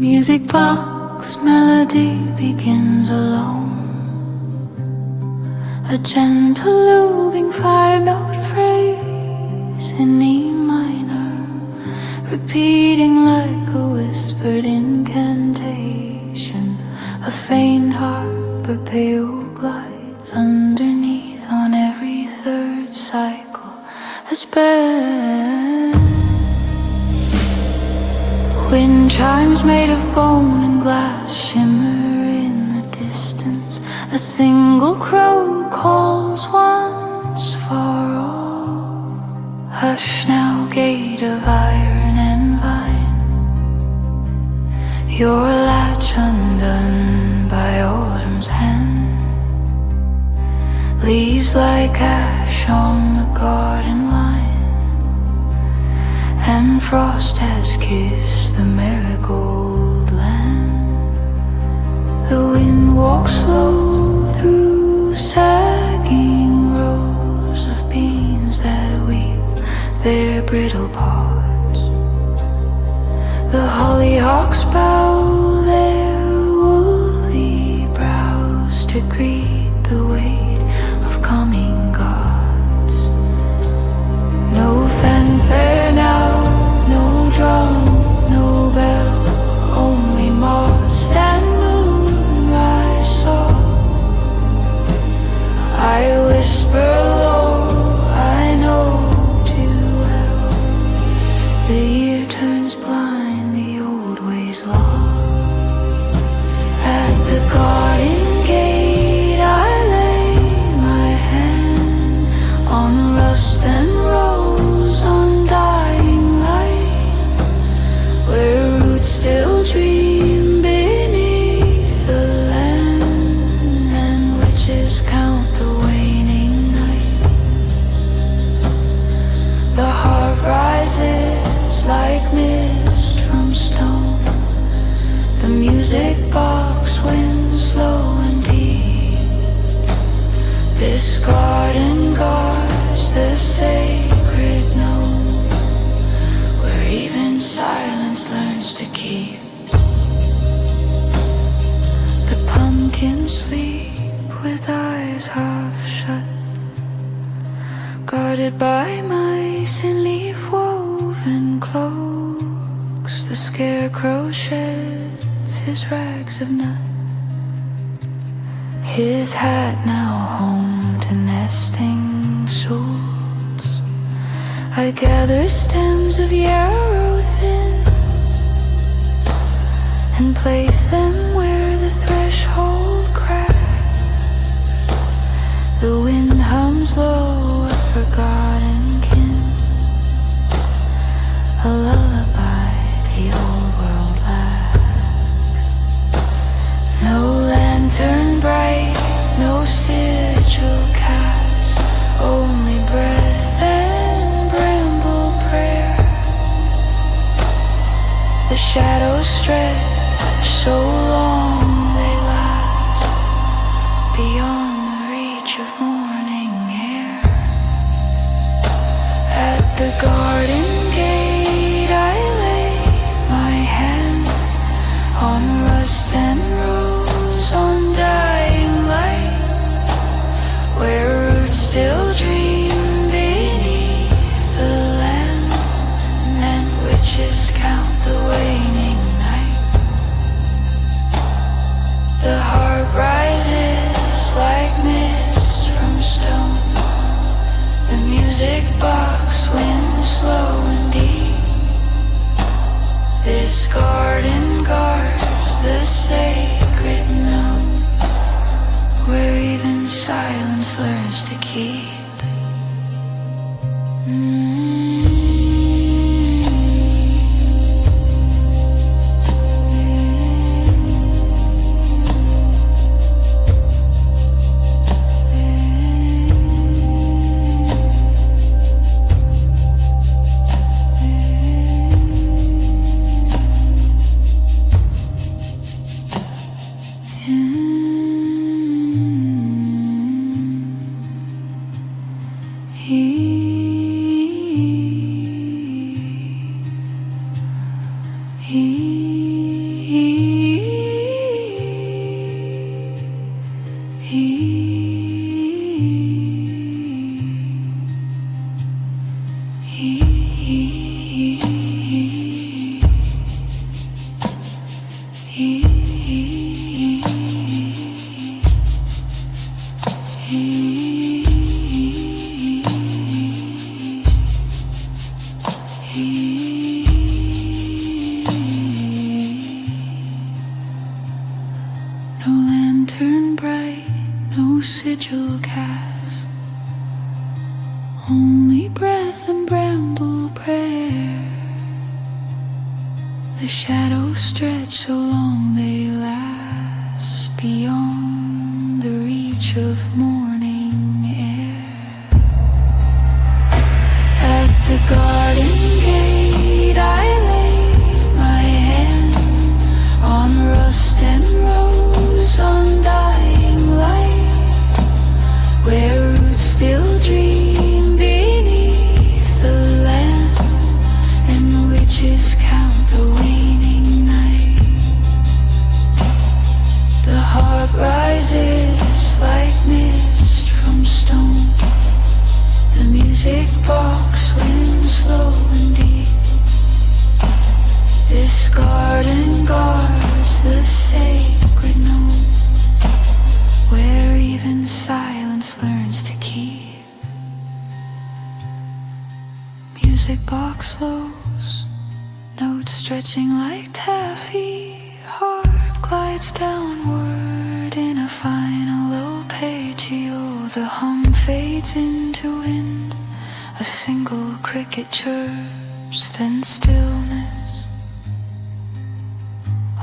Music box melody begins alone. A gentle looping 5-note phrase in E minor, repeating like a whispered incantation. A faint harp or pale glides underneath on every third cycle as bed. Wind chimes made of bone and glass shimmer in the distance. A single crow calls once for all. Hush now, gate of iron and vine, your latch undone by autumn's hand. Leaves like ash on the garden line, and frost has kissed the marigold land. The wind walks slow through sagging rows of beans that weep their brittle pods. The hollyhocks bow their woolly brows to greet the weight of coming gods. No fanfare now, no drum, no bell, only moss and moonrise song. I whisper low, I know too well. The year turns blind, the old ways long. At the garden gate I lay my hand on rust and rose, on dying light, where roots still dream beneath the land, and witches count the waning night. The harp rises like mist from stone. The music box wins slow and deep. This garden guards the sacred note, where even silence learns to keep. The pumpkins sleep with eyes half shut, guarded by mice in leaf-woven cloaks. The scarecrow sheds his rags of nut, his hat now home to nesting souls. I gather stems of yarrow thin and place them where the threshold cracks. The wind hums low, a forgotten kin, a lullaby the old world lacks. No lantern bright, no sigil cast, only breath and bramble prayer. The shadows stretch so long they last, beyond the reach of morning air. At the garden gate I lay my hand on rust and rose, on dying light, where roots still dream beneath the land, and witches count the waning night. The harp rises like mist from stone. The music box wins slow and deep. This garden guards the sacred note, where even silence learns to keep. No lantern bright, no sigil cast, only breath and bramble prayer. The shadows stretch so long they last, beyond the reach of morning air. At the garden gate I lay my hand on rust and rose, on dying light, where roots still dream beneath the land, and witches count the waning night. The harp rises like mist from stone, the music box winds slow and deep. This garden guards the sacred note, where even silence learns to keep. Music box slows, notes stretching like taffy. Harp glides downward in a final arpeggio. The hum fades into wind, a single cricket chirps, then stillness.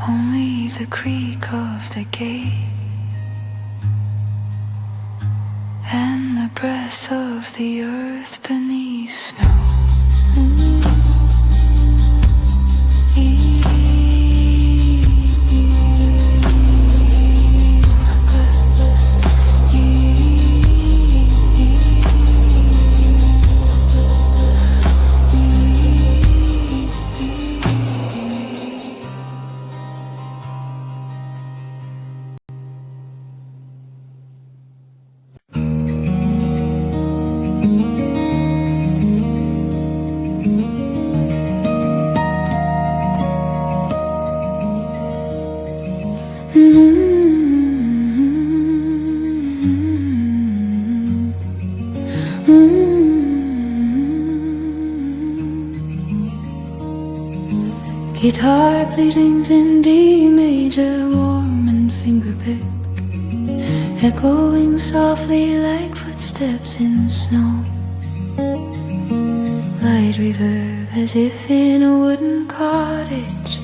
Only the creak of the gate and the breath of the earth beneath snow. Guitar pleadings in D major, warm and finger-picked, echoing softly like footsteps in snow. Light reverb as if in a wooden cottage,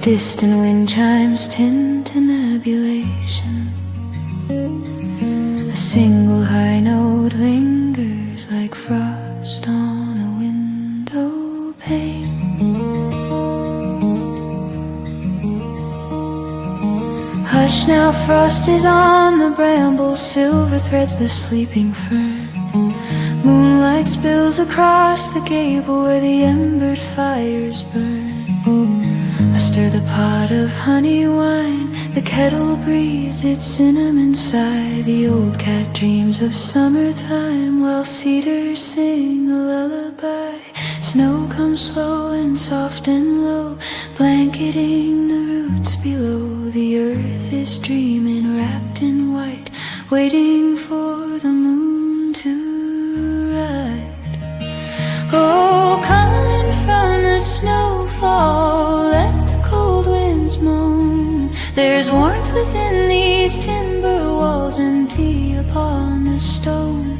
distant wind chimes tint to nebulation. A single high note lingers like frost on a window pane. Hush now, frost is on the brambles, silver threads the sleeping fern. Moonlight spills across the gable where the embered fires burn. I stir the pot of honey wine, the kettle breathes its cinnamon sigh. The old cat dreams of summer thyme, while cedars sing a lullaby. Snow comes slow and soft and low, blanketing the roots below. The earth is dreaming, wrapped in white, waiting for the moon to ride. Oh, coming from the snowfall, let the cold winds moan. There's warmth within these timber walls and tea upon the stone.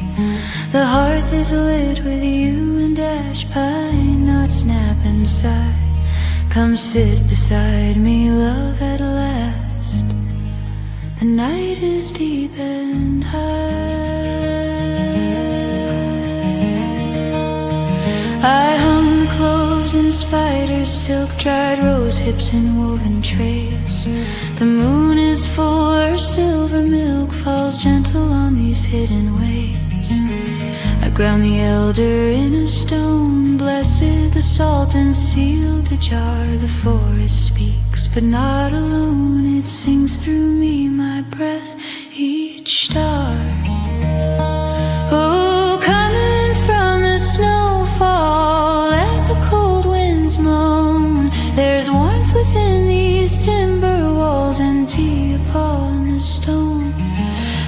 The hearth is lit with yew and ash, pine knots snap and sigh. Come sit beside me, love, at last. The night is deep and high. I hung the clothes in spiders, silk-dried rose hips and woven trays. The moon is full, her silver milk falls gentle on these hidden ways. I ground the elder in a stone, blessed the salt and sealed the jar. The forest speaks, but not alone, it sings through me, my breath, each star. Oh, coming from the snowfall, let the cold winds moan. There's warmth within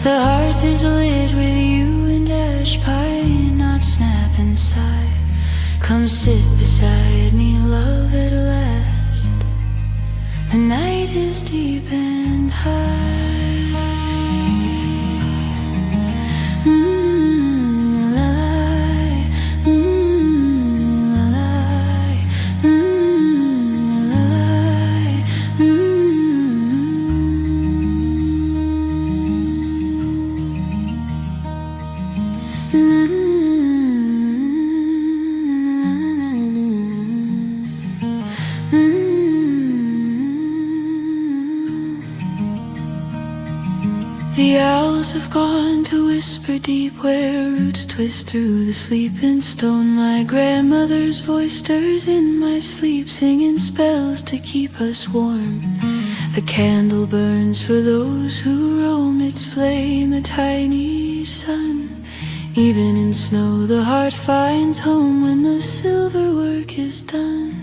The hearth is lit with you and ash pine, not snap inside. Come sit beside me, love, at last. The night is deep and high. The owls have gone to whisper deep where roots twist through the sleeping stone. My grandmother's voice stirs in my sleep, singing spells to keep us warm. A candle burns for those who roam, its flame a tiny sun. Even in snow the heart finds home when the silver work is done.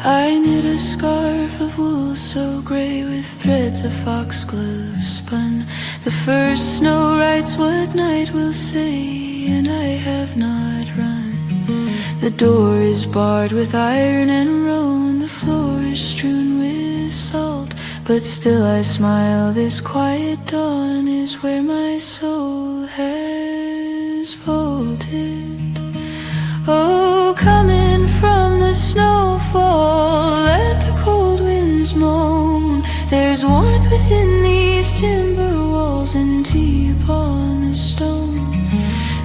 I knit a scarf of wool so grey with threads of foxglove spun. The first snow writes what night will say, and I have not run. The door is barred with iron and rowan, the floor is strewn with salt, but still I smile. This quiet dawn is where my soul has vaulted. Oh, coming from the snowfall, let the cold winds moan. There's warmth within these timber walls and tea upon the stone.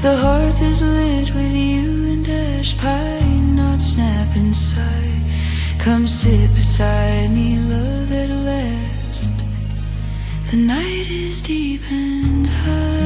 The hearth is lit with you and ash pine, not snap inside. Come sit beside me, love, at last. The night is deep and high.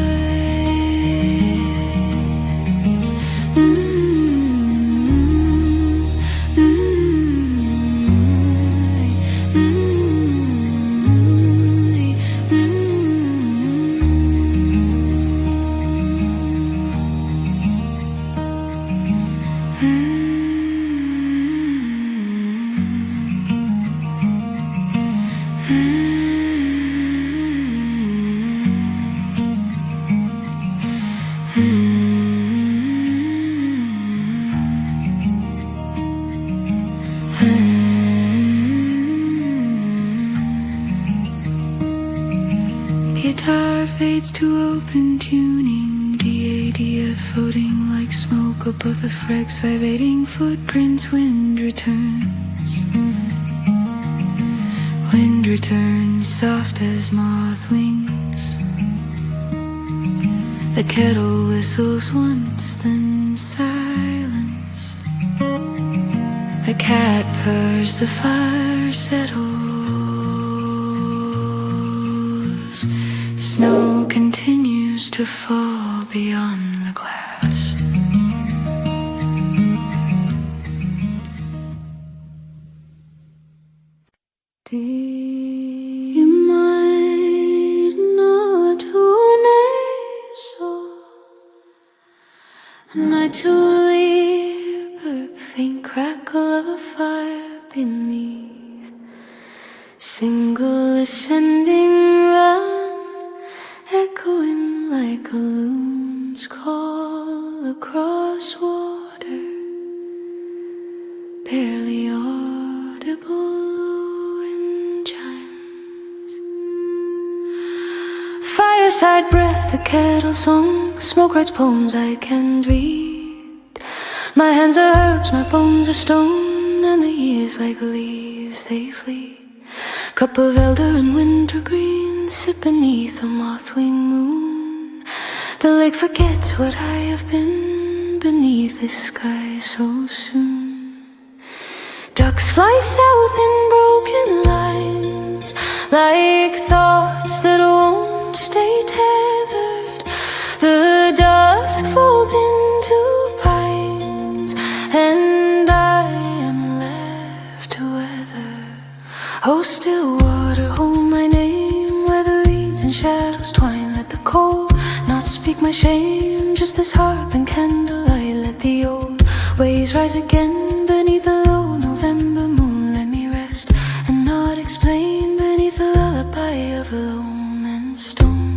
Guitar fades to open tuning, DADF floating like smoke above the fregs, vibrating footprints, wind returns. Wind returns, soft as moth wings. The kettle whistles once, then silence. A cat purrs, the fire settles. Snow continues to fall beyond the glass. Di mind night to leave, faint crackle of a fire beneath. Single ascending run, echoing like a loon's call across water, barely audible in chimes. Fireside breath, the kettle song, smoke writes poems I can't read. My hands are herbs, my bones are stone, and the years like leaves they flee. Cup of elder and wintergreen, sit beneath a moth-wing moon. The lake forgets what I have been beneath this sky so soon. Ducks fly south in broken lines, like thoughts that won't stay tethered. The dusk folds into pines, and I am left to weather. Oh, still water, hold my name, where the reeds and shadows twine. Let the cold not speak my shame, just this harp and candlelight. Let the old ways rise again beneath the low November moon. Let me rest and not explain beneath the lullaby of loam and stone.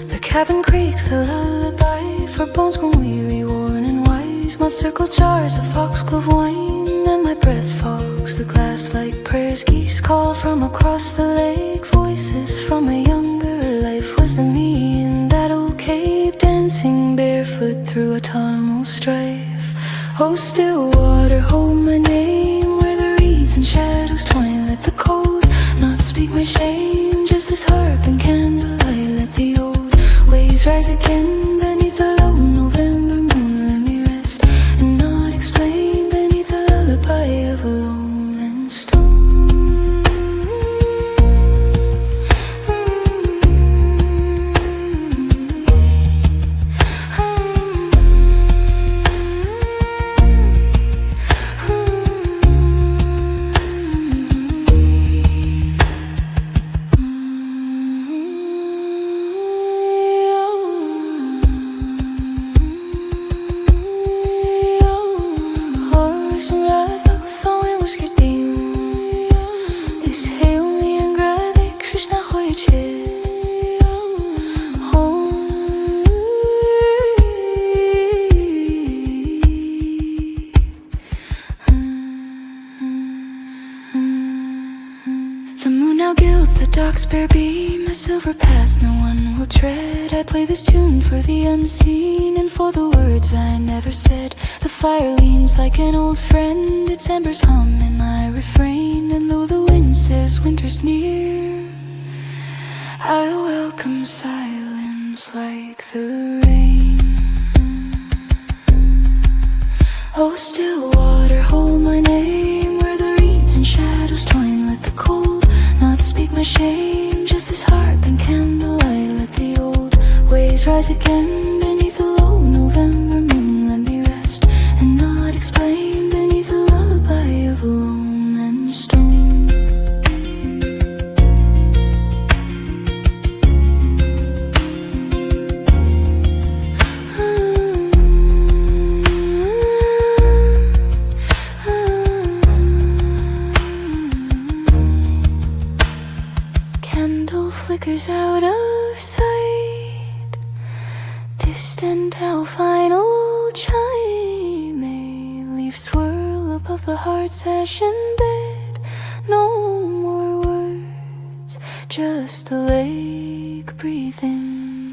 The cabin creaks a lullaby for bones grown weary, worn and wise. Mud circle jars of foxglove wine, and my breath fogs the glass like prayers. Geese call from across the lake, voices from a younger life. Was the me in that old cave, dancing barefoot through autumnal strife? Oh, still water, hold my name, where the reeds and shadows twine. Let the cold not speak my shame, just this harp and candlelight. Let the old waves rise again beneath the low November moon. Let me rest and not explain beneath the lullaby of loam and stone. Bare beam, a silver path no one will tread. I play this tune for the unseen and for the words I never said. The fire leans like an old friend, its embers hum in my refrain. And though the wind says winter's near, I welcome silence like the rain. Oh, still water, hold my name, where the reeds and shadows twine. Let the cold not speak my shame, just this harp and candlelight. Let the old waves rise again beneath the low November moon. Let me rest and not explain beneath the lullaby of loam and stone. Flickers out of sight, distant how final chime. A leaf swirl above the heart session bed. No more words, just the lake breathing.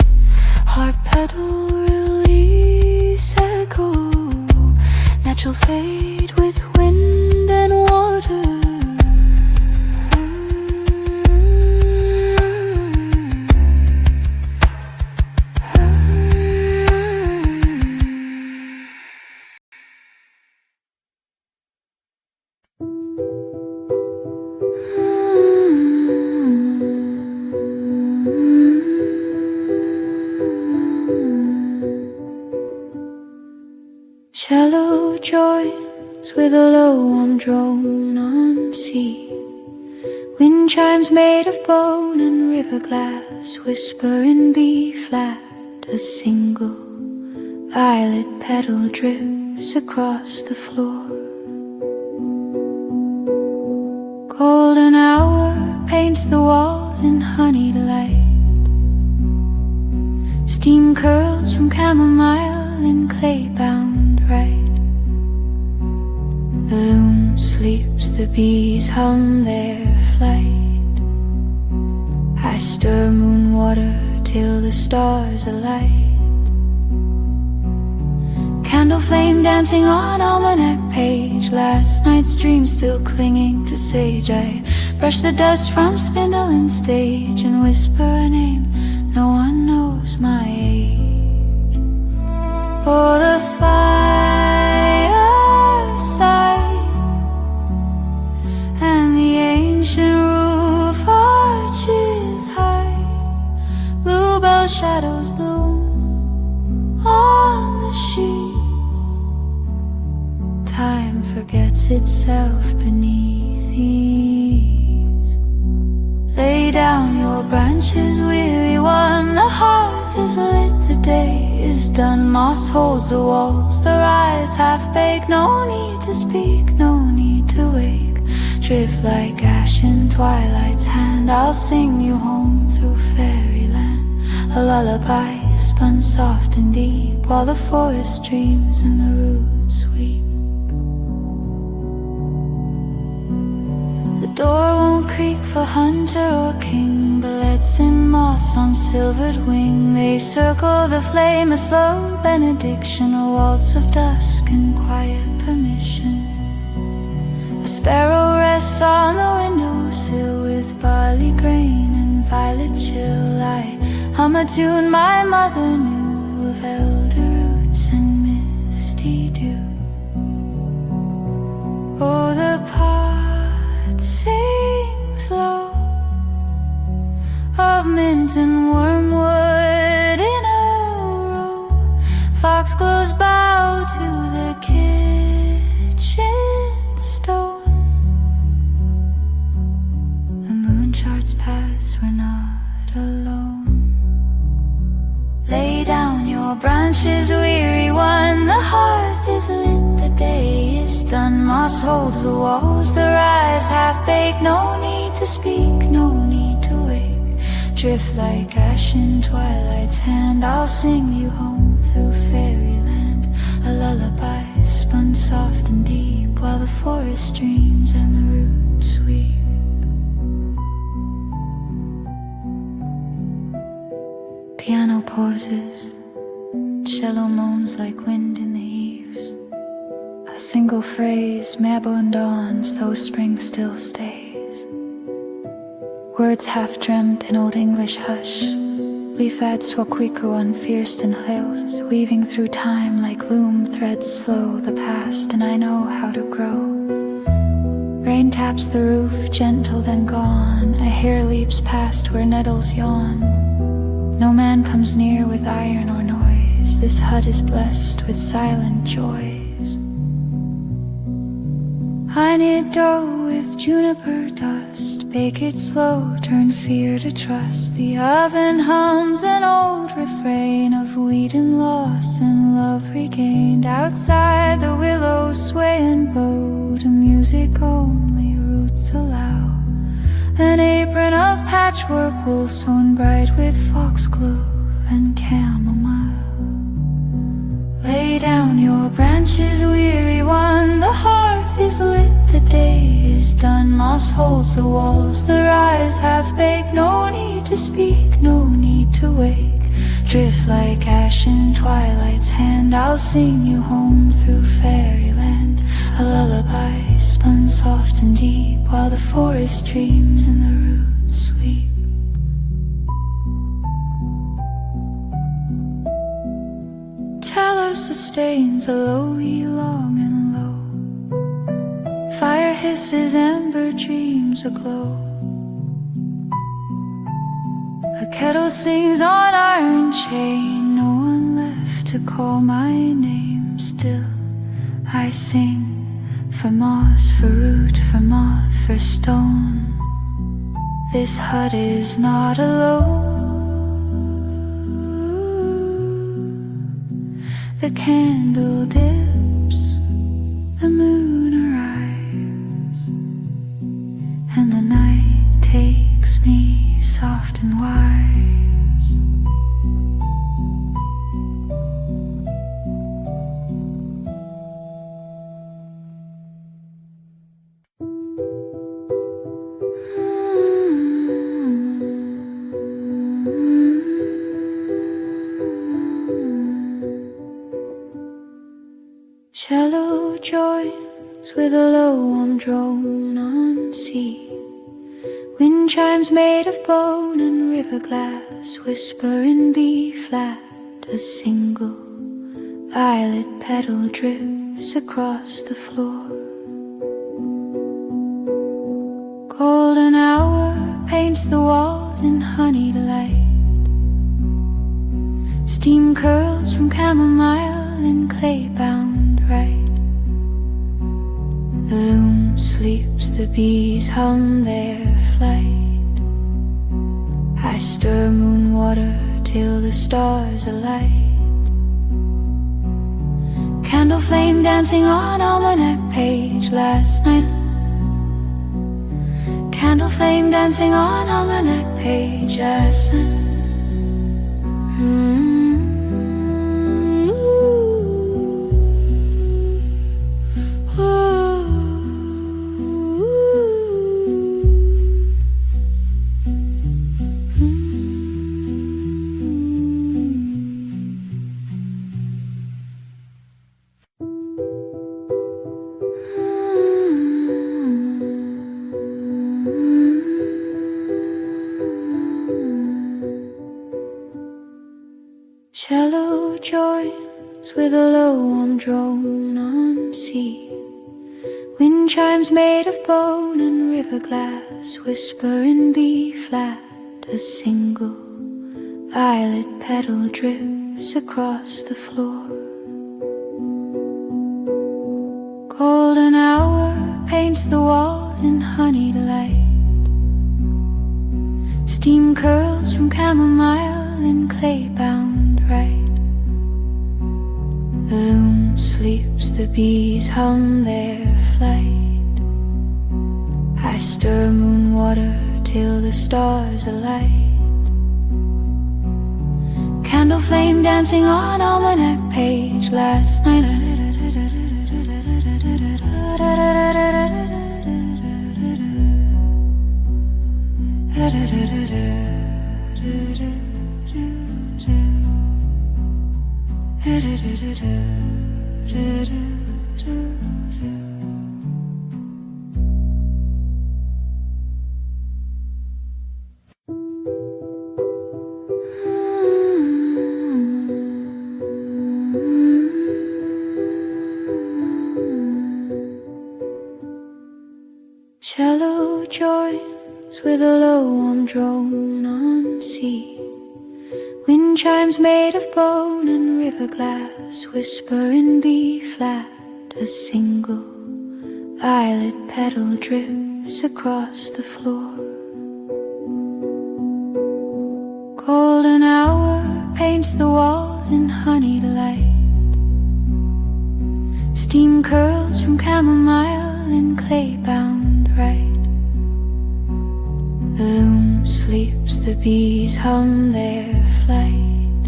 Harp pedal release echo, natural fade with wind and water. Shallow joins with a low warm drone on sea. Wind chimes made of bone and river glass whisper in B flat. A single violet petal drips across the floor. Golden hour paints the walls in honeyed light. Steam curls from chamomile in clay-bound right. The loom sleeps, the bees hum their flight. I stir moon water till the stars alight. Candle flame dancing on almanac page. Last night's dream still clinging to sage. I brush the dust from spindle and stage and whisper a name no one knows my age. Oh, the fireside and the ancient roof arches high. Bluebell shadows bloom on the sheet. Time forgets itself beneath ease. Lay down your branches, weary one. The hearth is lit, the day is done, moss holds the walls, their eyes half-baked. No need to speak, no need to wake. Drift like ash in twilight's hand, I'll sing you home through fairyland. A lullaby spun soft and deep, while the forest dreams and the roots weep. The door won't creak for hunter or king, bullets in moss on silvered wing. They circle the flame, a slow benediction, a waltz of dusk and quiet permission. A sparrow rests on the windowsill with barley grain and violet chill. I hum a tune my mother knew of elder roots and misty dew. Oh, the pot sings low of mint and wormwood in a row. Foxglows bow to the kitchen stone. The moon charts pass, we're not alone. Lay down your branches, weary one. The hearth is lit, the day is done. Moss holds the walls, their eyes half-baked. No need to speak, no need to wake. Drift like ash in twilight's hand, I'll sing you home through fairyland. A lullaby spun soft and deep, while the forest dreams and the roots weep. Piano pauses, cello moans like wind in the eaves. A single phrase, Melbourne dawns, though spring still stays. Words half-dreamt in Old English hush, leaf ads swaquico on Fiersten hills, weaving through time like loom threads slow the past, and I know how to grow. Rain taps the roof, gentle then gone, a hare leaps past where nettles yawn. No man comes near with iron or noise, this hut is blessed with silent joys. I knead dough with juniper dust, bake it slow, turn fear to trust. The oven hums an old refrain of wheat and loss and love regained. Outside the willows sway and bow to music only roots allow. An apron of patchwork wool sewn bright with foxglove and chamomile. Lay down your branches, weary one. The hearth is lit, the day is done. Moss holds the walls, their eyes half-baked. No need to speak, no need to wake. Drift like ash in twilight's hand, I'll sing you home through fairyland. A lullaby spun soft and deep, while the forest dreams and the roots weep. Tallow sustains a lowy long and low. Fire hisses, amber dreams aglow. A kettle sings on iron chain, no one left to call my name. Still I sing, for moss, for root, for moth, for stone. This hut is not alone. The candle dips, the moon arrives, and the night takes me soft and wise. Shallow joins with a low warm drone on sea. Wind chimes made of bone and river glass whisper in B flat. A single violet petal drips across the floor. Golden hour paints the walls in honeyed light. Steam curls from chamomile in clay-bound right. The loom sleeps, the bees hum their flight. I stir moon water till the stars alight. Candle flame dancing on almanac page last night. Candle flame dancing on almanac page last night. Shallow joins with a low warm drone on sea. Wind chimes made of bone and river glass whisper in B flat. A single violet petal drips across the floor. Golden hour paints the walls in honeyed light. Steam curls from chamomile in clay-bound right. The loom sleeps, the bees hum their flight. I stir moon water till the stars alight. Candle flame dancing on almanac page last night. Shallow joins with a low warm drone on sea. Wind chimes made of bone and river glass whisper in B flat. A single violet petal drips across the floor. Golden hour paints the walls in honeyed light. Steam curls from chamomile in clay-bound right. The loom sleeps, the bees hum their flight.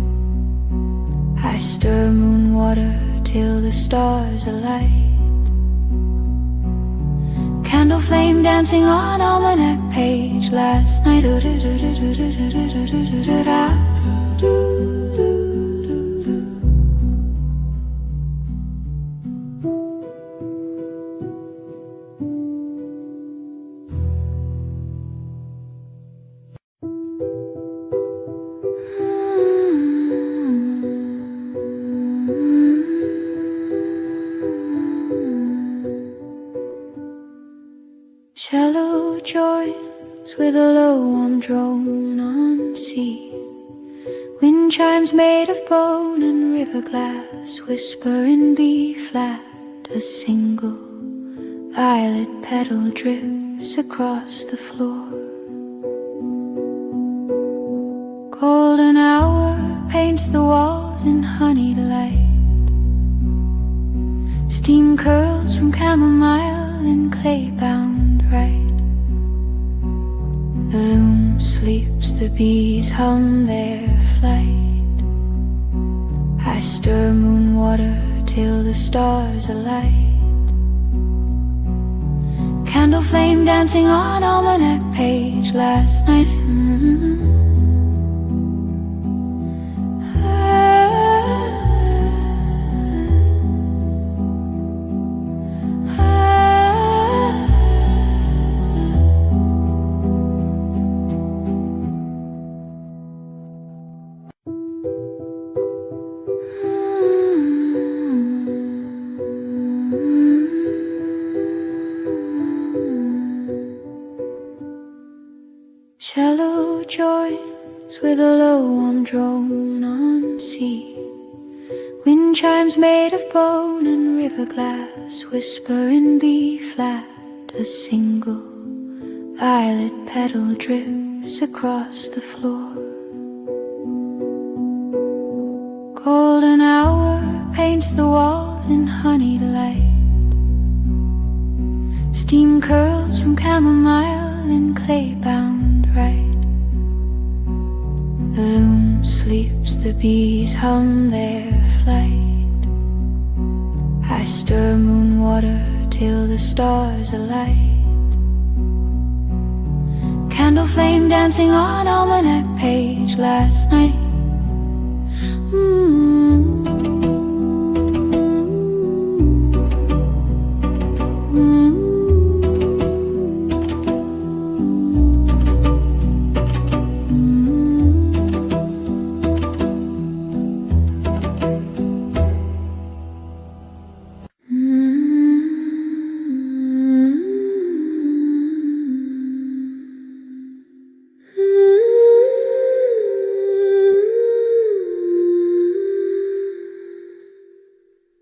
I stir moon water till the stars alight. Candle flame dancing on almanac page last night. Shallow joins with a low warm drone on sea. Wind chimes made of bone and river glass whisper in B flat. A single violet petal drips across the floor. Golden hour paints the walls in honeyed light. Steam curls from chamomile in clay-bound right. The loom sleeps, the bees hum their flight. I stir moon water till the stars alight. Candle flame dancing on almanac page last night. Shallow joins with a low warm drone on sea. Wind chimes made of bone and river glass whisper in B flat. A single violet petal drips across the floor. Golden hour paints the walls walls in honeyed light. Steam curls from chamomile in clay-bound right. The loom sleeps, the bees hum their flight. I stir moon water till the stars alight. Candle flame dancing on almanac page last night.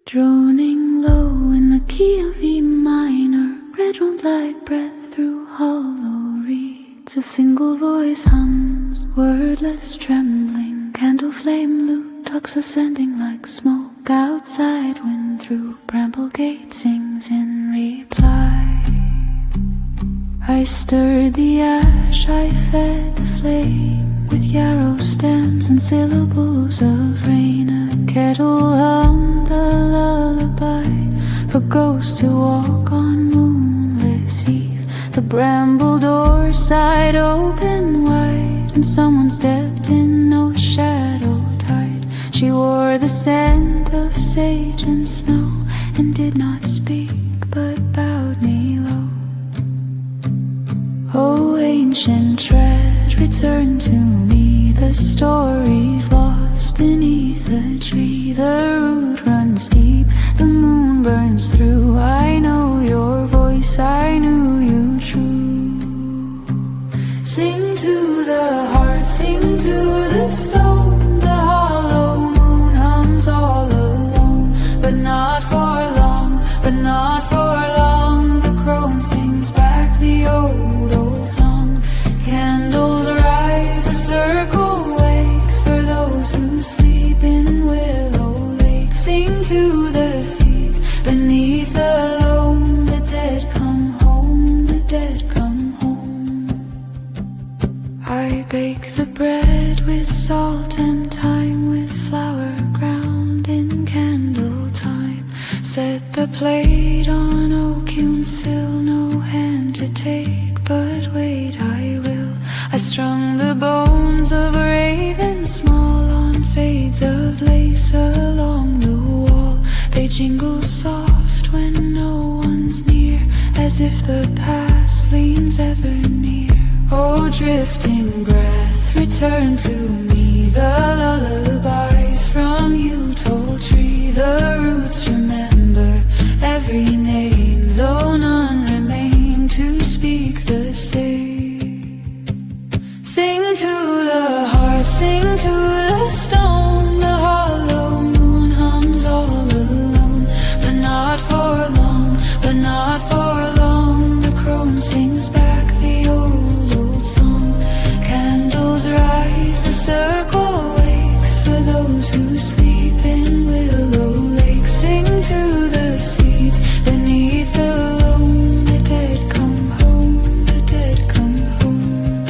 Droning low in the key of E minor, redwood like breath through hollow reeds. A single voice hums, wordless trembling. Candle flame lute tucks ascending like smoke. Outside wind through bramble gate sings in reply. I stirred the ash, I fed the flame with yarrow stems and syllables of rain. A kettle hummed a lullaby for ghosts to walk on moonlit eve. The bramble door sighed open wide, and someone stepped in, no shadow tied. She wore the scent of sage and snow, and did not speak, but bowed me low. Oh, ancient tread, return to me. The story's lost beneath the tree. The root runs deep, the moon burns through. I know your voice, I knew you true. Sing to the hearth, sing to the stone. The hollow moon hums all alone, but not for long, but not for long. The crone sings back the old song. Candles rise, the circle wakes for those who sleep in Willow Lake. Sing to the seeds beneath the loam. The dead come home, the dead come home. I bake the bread with salt and thyme, with flour ground in candle time. Set the plate on oak-hewn sill, no hand to take, but wait, I will. I strung the bones of a raven small on fades of lace along the wall. They jingle soft when no one's near, as if the past leans ever near. Oh, drifting breath, return to me. The lullabies from you told tree. The roots remember every name, though none remain to speak the same. Sing to the hearth, sing to the stone. The hollow moon hums all alone, but not for long, but not for long. The crone sings back the old song. Candles rise, the circle wakes for those who sleep in Willow Lake. Sing to the seeds beneath the loam. The dead come home, the dead come home.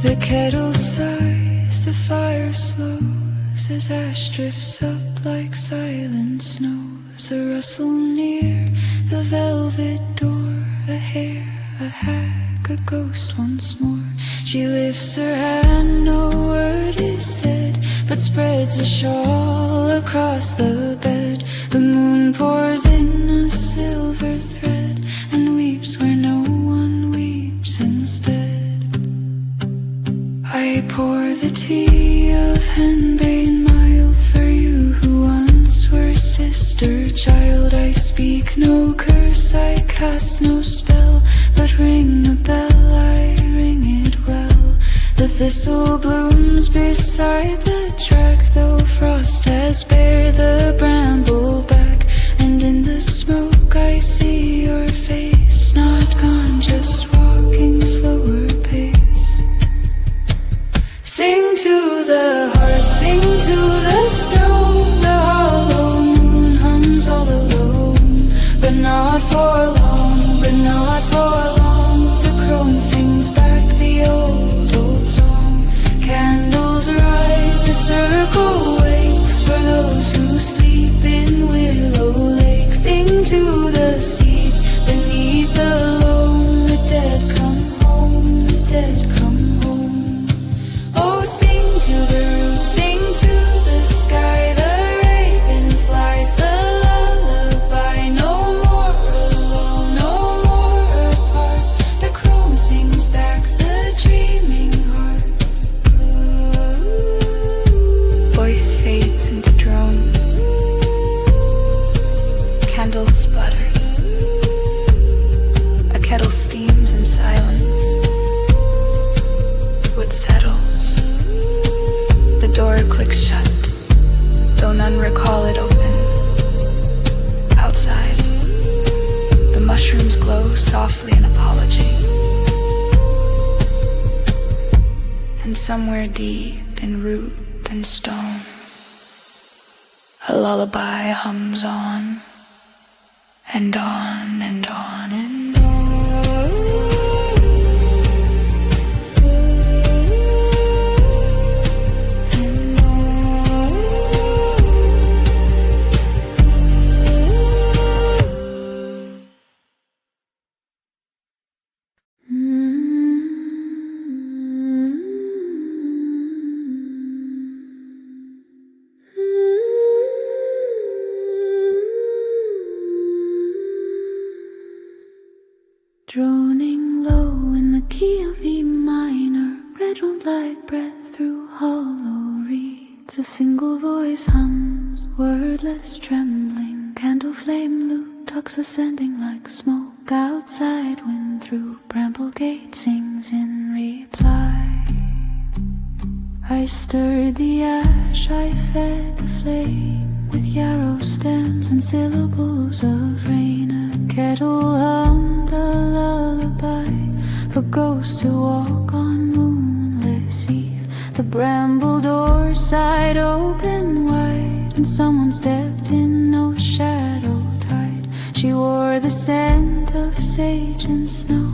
The kettle sighs, the fire slows, as ash drifts up like silent snows. A rustle near the velvet door, a hare, a hag, a ghost once more. She lifts her hand, no word is said, but spreads a shawl across the bed. The moon pours in a silver thread, and weeps where no one weeps instead. I pour the tea of henbane mild for you who once were sister child. I speak no curse, I cast no spell, but ring the bell, I ring it well. The thistle blooms beside the track, though frost has bared the bramble back. And in the smoke I see your face, not gone, just walking slower pace. Sing to the heart, sing to the stone. The hollow moon circle wakes for those who sleep in willow lakes. Sing to the seeds beneath the loam. The dead come home, the dead come home. Oh, sing to the roots, sing to the sky. The raven flies the lullaby. No more alone, no more apart. The crow sings back the dreaming heart. Voice fades into drone. Candles sputter. A kettle steams in silence. Wood settles. The door clicks shut, though none recall it open. Outside, the mushrooms glow softly in apology. And somewhere deep in root and stone, a lullaby hums on, and on, and on, and on. Droning low in the key of E minor, red road like breath through hollow reeds. A single voice hums, wordless trembling. Candle flame lute tucks ascending like smoke. Outside wind through bramble gate sings in reply. I stirred the ash, I fed the flame with yarrow stems and syllables of rain. A kettle hummed a lullaby for ghosts to walk on moonless eve. The bramble door side open wide, and someone stepped in, no shadow tied. She wore the scent of sage and snow.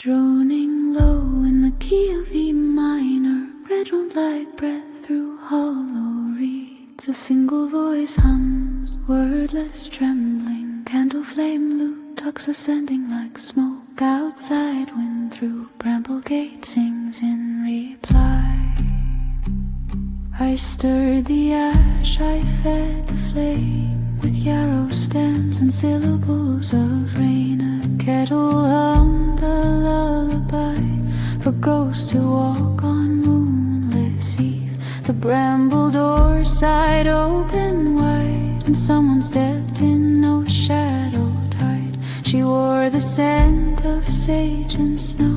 Droning low in the key of E minor, red road like breath through hollow reeds. A single voice hums, wordless trembling. Candle flame lute tucks ascending like smoke. Outside wind through bramble gate sings in reply. I stirred the ash, I fed the flame with yarrow stems and syllables of rain. A kettle hummed a lullaby for ghosts to walk on moonless eve. The bramble door side open wide, and someone stepped in, no shadow tied. She wore the scent of sage and snow.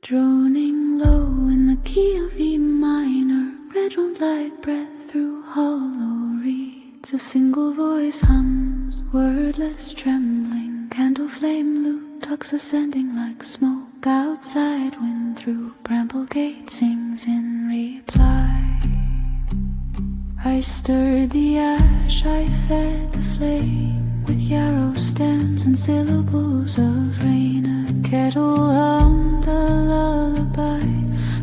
Droning low in the key of E minor, red road wind like breath through hollow reeds. A single voice hums, wordless trembling. Candle flame lute tucks ascending like smoke outside. Wind through bramble gate sings in reply. I stirred the ash, I fed the flame with yarrow stems and syllables of rain. A kettle hummed a lullaby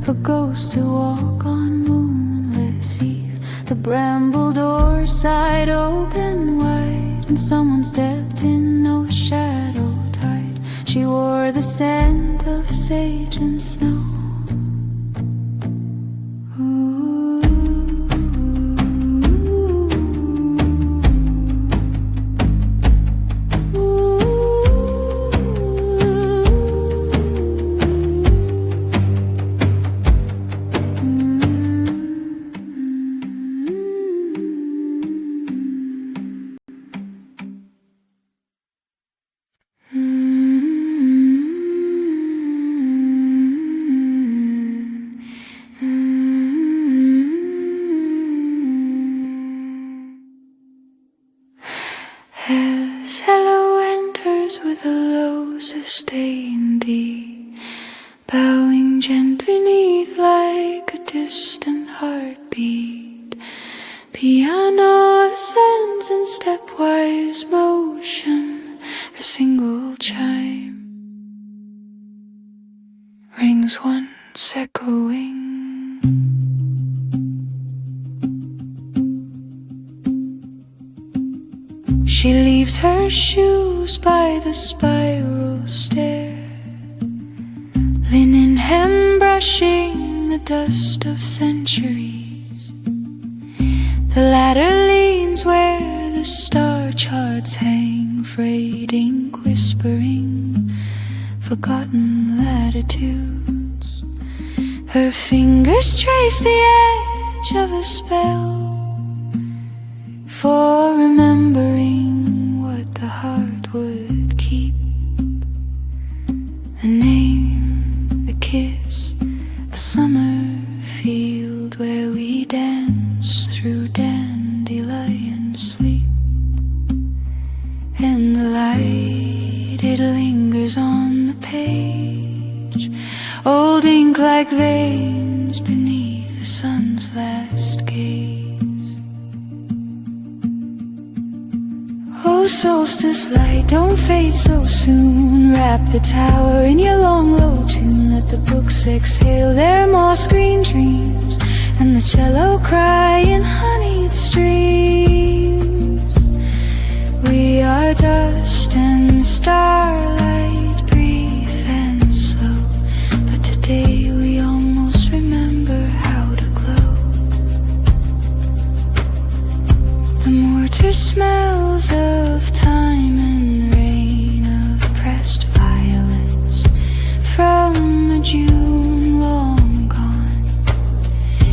for ghosts to walk on moonlit eve. The bramble door sighed open wide, and someone stepped in, no shadow tied. She wore the scent of sage and snow. As hello enters with a low sustained D, bowing gently beneath like a distant heartbeat. Piano ascends in stepwise motion, a single chime rings once echoing. She leaves her shoes by the spiral stair, linen hem brushing the dust of centuries. The ladder leans where the star charts hang, frayed ink whispering forgotten latitudes. Her fingers trace the edge of a spell for remembering what the heart would keep. A name, a kiss, a summer field where we dance through dandelion sleep. And the light, it lingers on the page, old ink like veins beneath the sun's last gaze. Oh, solstice light, don't fade so soon. Wrap the tower in your long low tune. Let the books exhale their moss green dreams, and the cello cry in honeyed streams. We are dust and starlight, brief and slow, but today we almost remember how to glow. The mortar smells of thyme and rain, of pressed violets from a June long gone.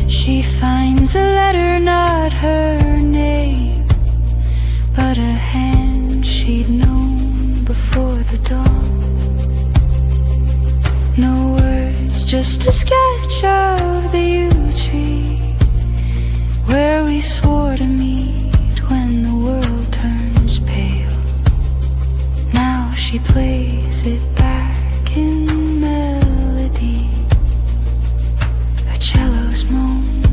She finds a letter, not her name, but a hand she'd known before the dawn. No words, just a sketch of the yew tree where we swore to meet when the world turns pale. Now she plays it back in melody, a cello's moan,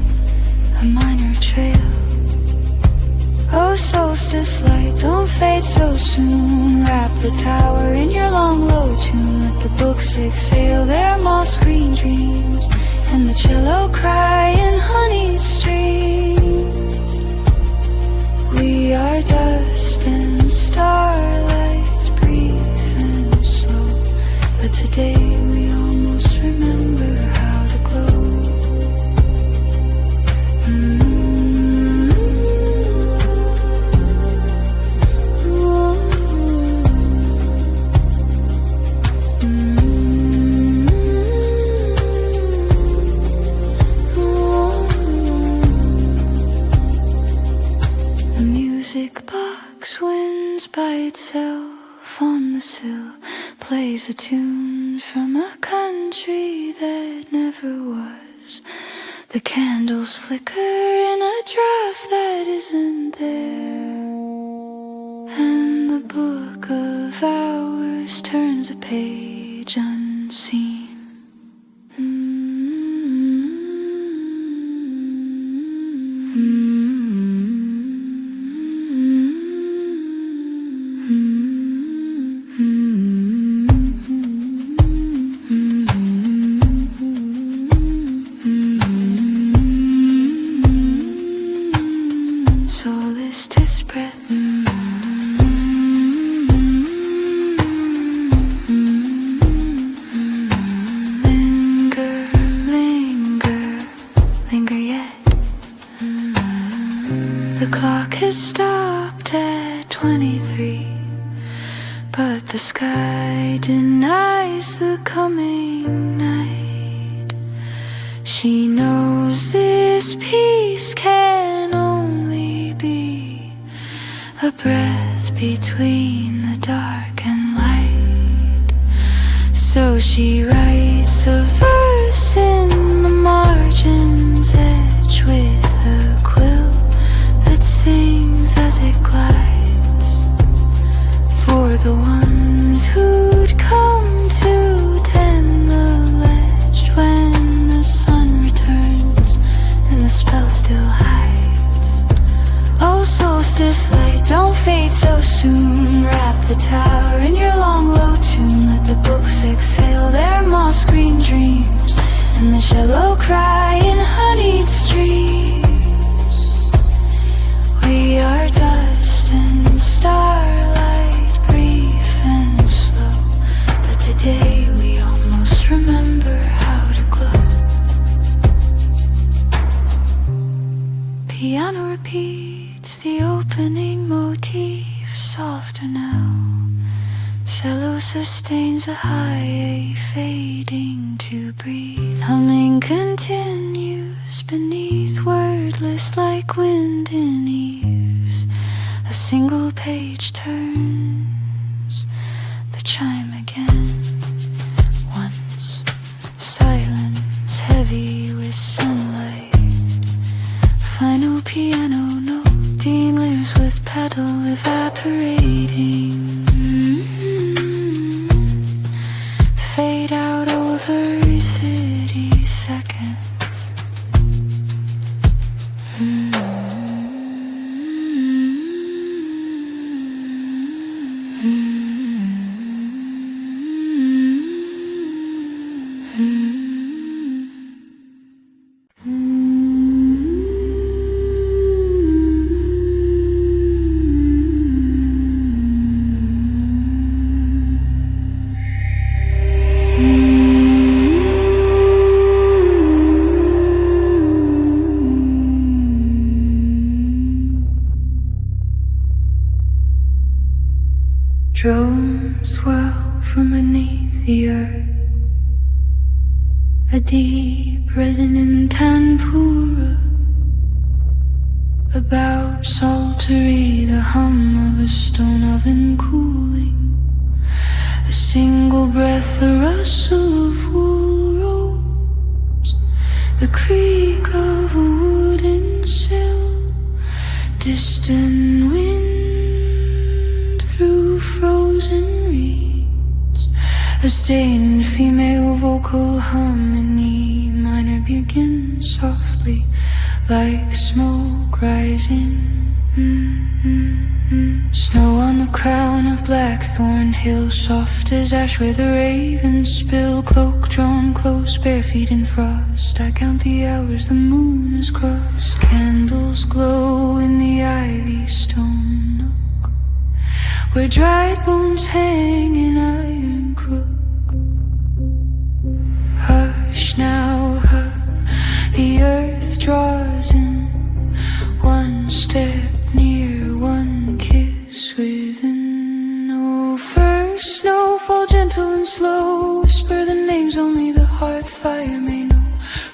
a minor trail. Oh, solstice light, don't fade so soon. Wrap the tower in your long low tune. Let the books exhale their moss green dreams, and the cello cry in honey streams. We are dust and starlight, brief and slow, but today we almost remember how to glow. The music box wins by itself on the sill, plays a tune from a country that never was. The candles flicker in a draft that isn't there, and the book of hours turns a page unseen. Solstice breath. Linger, linger, linger yet. The clock has stopped at 23, but the sky denies the coming night. She knows this peace can only be a breath between the dark and light. So she writes a verse in the margins, edge with a quill that sings as it glides, for the ones who'd come to tend the ledge when the sun returns and the spell still hides. Oh, solstice light, don't fade so soon. Wrap the tower in your long low tune. Let the books exhale their moss green dreams, and the shallow cry in honeyed streams. We are dust and starlight, brief and slow, but today we almost remember how to glow. Piano repeats the opening motif, softer now. Cello sustains a high A, fading to breathe. Humming continues beneath, wordless like wind in eaves. A single page turns, the chime again. Once, silence heavy with sunlight. Final piano note, Dean lives with pedal evaporating. Fade out over 30 seconds. Drones swell from beneath the earth, a deep resonant tanpura, about psaltery, the hum of a stone oven cooling, a single breath, the rustle of wool robes, the creak of a wooden sill, distant wind through frozen reeds, a stained female vocal hum in E minor begins softly like smoke rising. Snow on the crown of Blackthorn Hill, soft as ash where the ravens spill, cloak drawn close, bare feet in frost. I count the hours the moon has crossed. Candles glow in the ivy stone nook, where dried bones hang in iron crook. Hush now, the earth draws in, one step near, one kiss within. Oh, first snowfall gentle and slow, whisper the names only the hearth fire may know.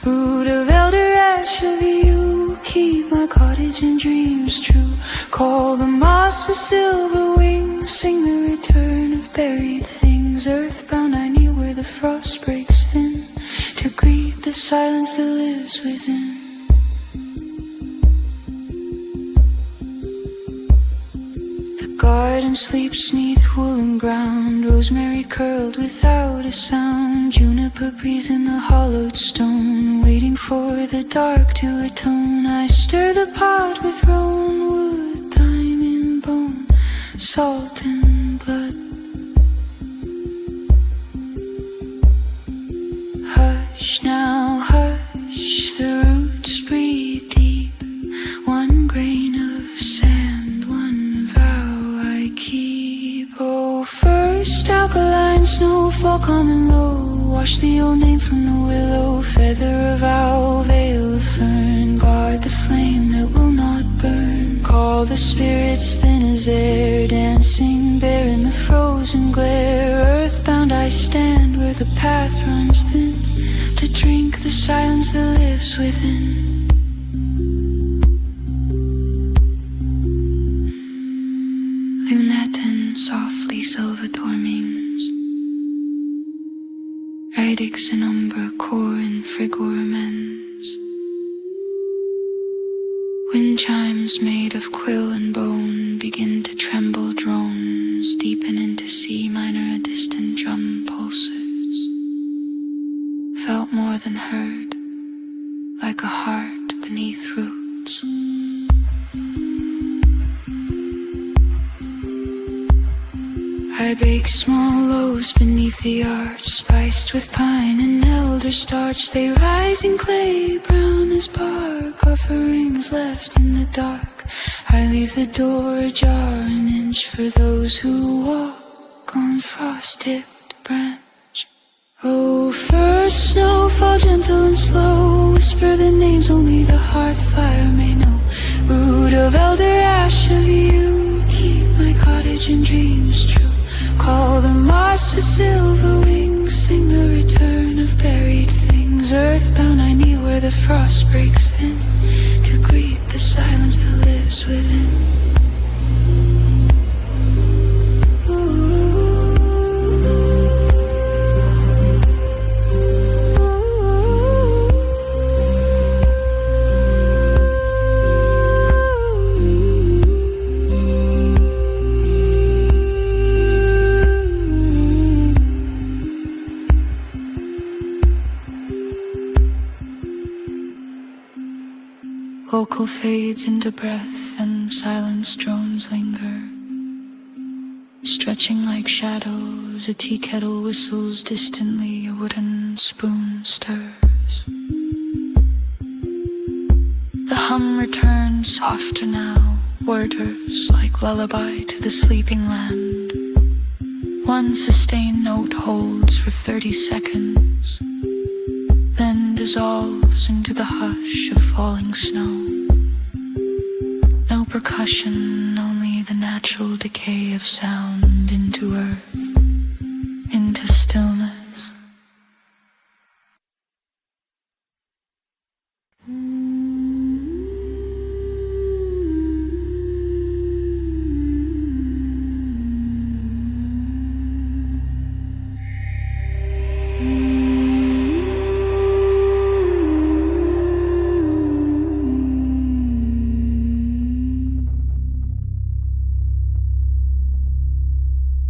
Root of elder ash of you, keep my cottage and dreams true. Call the moss with silver wings, sing the return of buried things. Earthbound I kneel where the frost breaks thin, to greet the silence that lives within. The garden sleeps neath woolen ground, rosemary curled without a sound, juniper breeze in the hollowed stone, waiting for the dark to atone. I stir the pot with rowan wood, thyme in bone, salt and blood. Hush now, hush, the roots breathe deep. One grain of sand, one vow I keep. Oh, first alkaline snowfall coming low, wash the old name from the willow. Feather of owl, veil of fern, guard the flame that will not burn. Call the spirits thin as air, dancing bare in the frozen glare. Earthbound I stand where the path runs thin, to drink the silence that lives within. Lunaten softly silver dormings, Radix in umbra core in frigor amends. Wind chimes made of quill and bone begin to tremble drones, deepen into C minor a distant drum pulses. Felt more than heard, like a heart beneath roots. I bake small loaves beneath the arch, spiced with pine and elder starch. They rise in clay, brown as bark, offerings left in the dark. I leave the door ajar an inch for those who walk on frost-tipped branch. Oh, first snowfall gentle and slow, whisper the names only the hearth fire may know. Root of elder ash of you, keep my cottage in dreams true. Call the moss with silver wings, sing the return of buried things. Earthbound I kneel where the frost breaks thin, to greet the silence that lives within. Vocal fades into breath and silence drones linger. Stretching like shadows, a tea kettle whistles distantly, a wooden spoon stirs. The hum returns softer now, worders like lullaby to the sleeping land. One sustained note holds for 30 seconds, then dissolves into the hush of falling snow. No percussion, only the natural decay of sound into earth, into stillness.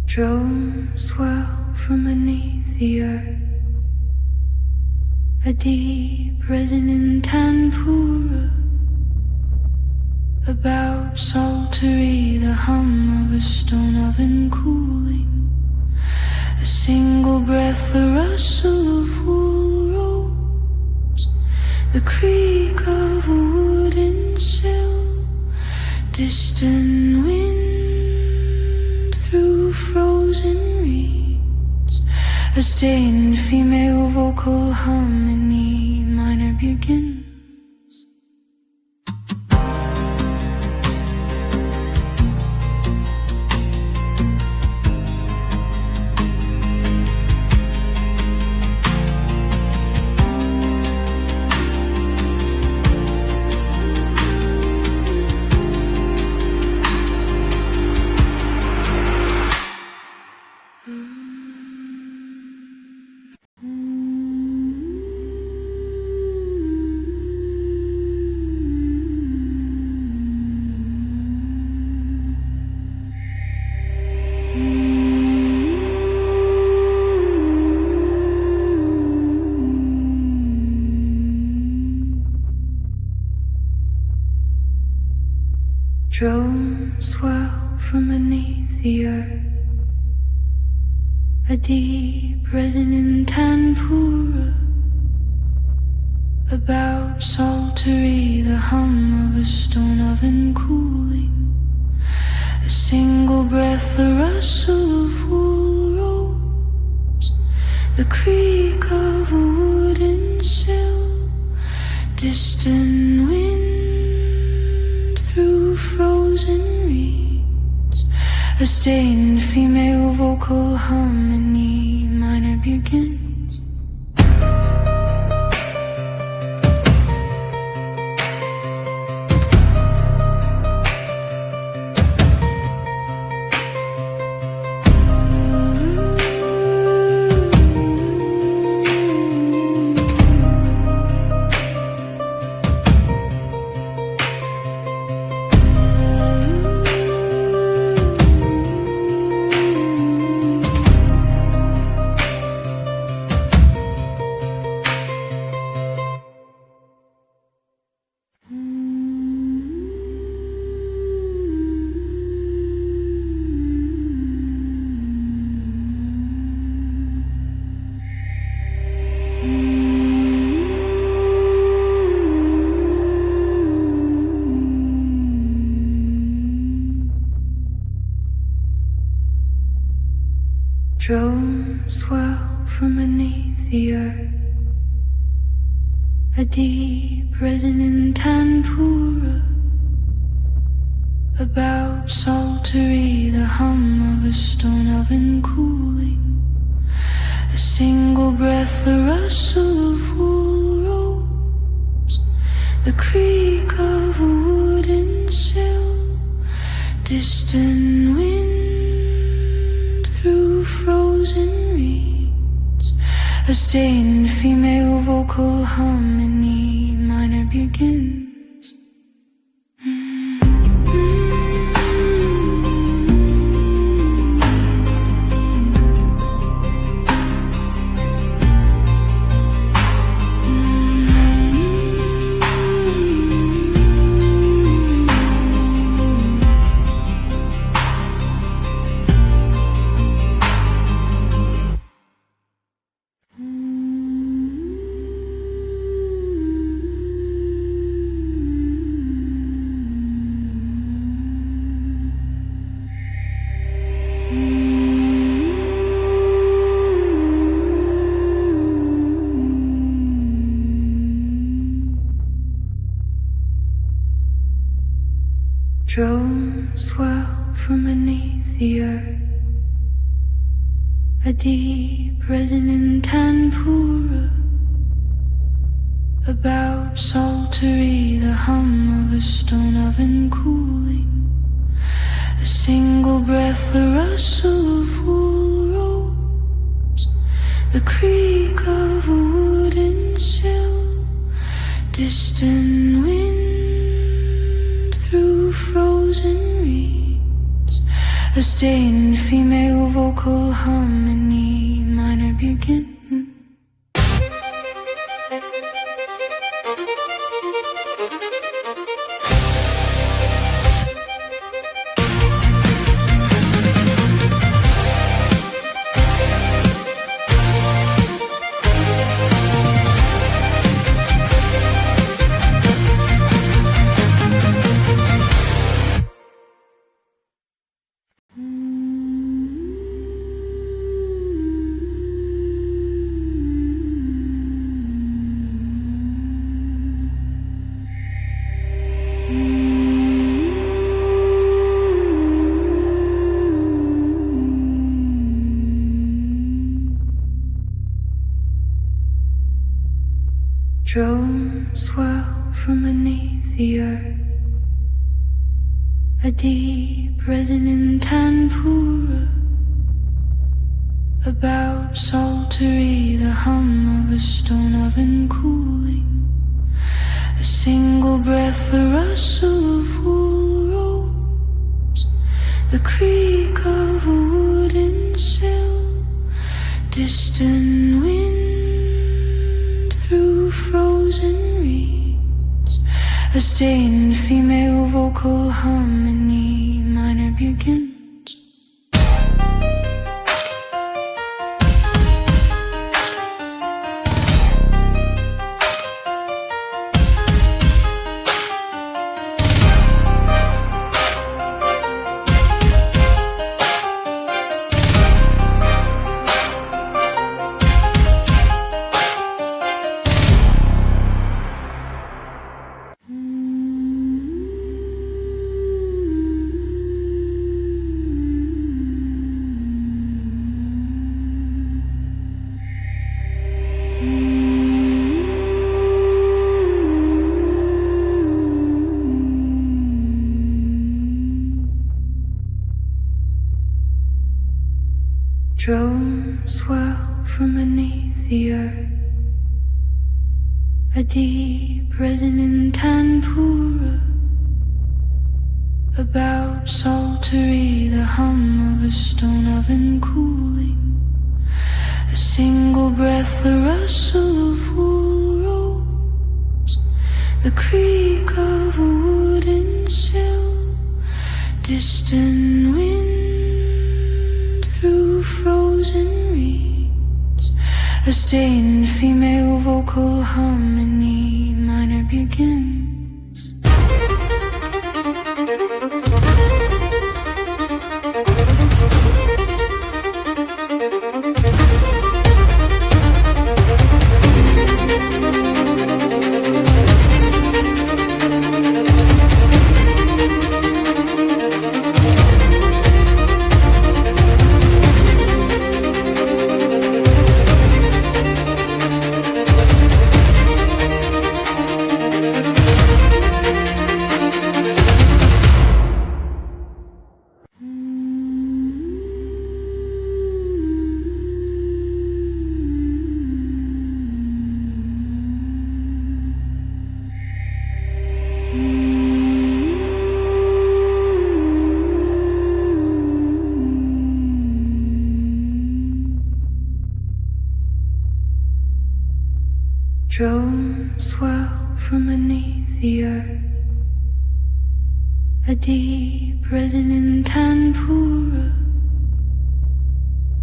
Drones swell from beneath the earth, a deep resonant tanpura, about psaltery, the hum of a stone oven cooling, a single breath, the rustle of wool robes, the creak of a wooden sill, distant wind through frozen reeds, a stained female vocal hum in E minor begins. Drones swell from beneath the earth, a deep resonant tanpura, about psaltery, the hum of a stone oven cooling, a single breath, the rustle of wool robes, the creak of a wooden sill, distant wind through frozen reeds, a stained female vocal hum in E minor begins. Drones swell from beneath the earth, a deep resonant tanpura, about psaltery, the hum of a stone oven cooling, a single breath, the rustle of wool robes, the creak of a wooden sill, distant wind through frozen reeds, a stained female vocal hum in E minor begins. Drones swell from beneath the earth, a deep resonant tanpura, about psaltery, the hum of a stone oven cooling, a single breath, the rustle of wool robes, the creak of a wooden sill, distant wind through frozen reeds, a stained female vocal hum in E minor begins. Drones swell from beneath the earth, a deep resonant tanpura, about psaltery, the hum of a stone oven cooling, a single breath, the rustle of wool robes, the creak of a wooden sill, distant wind through frozen reeds, A stained female vocal hum in E minor begins. Drones swell from beneath the earth, a deep resonant tanpura, about psaltery, the hum of a stone oven cooling, a single breath, the rustle of wool robes, the creak of a wooden sill, distant wind through frozen reeds, a stained female vocal hum in E minor begins. Drones swell from beneath the earth, a deep resonant tanpura,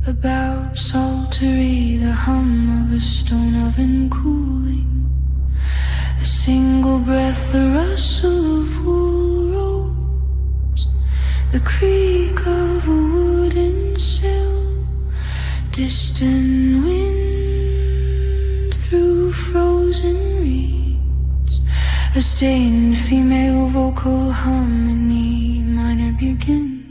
about psaltery, the hum of a stone oven cooling, a single breath, the rustle of wool robes, the creak of a wooden sill, distant wind through frozen reeds, a stained female vocal hum in E minor begins.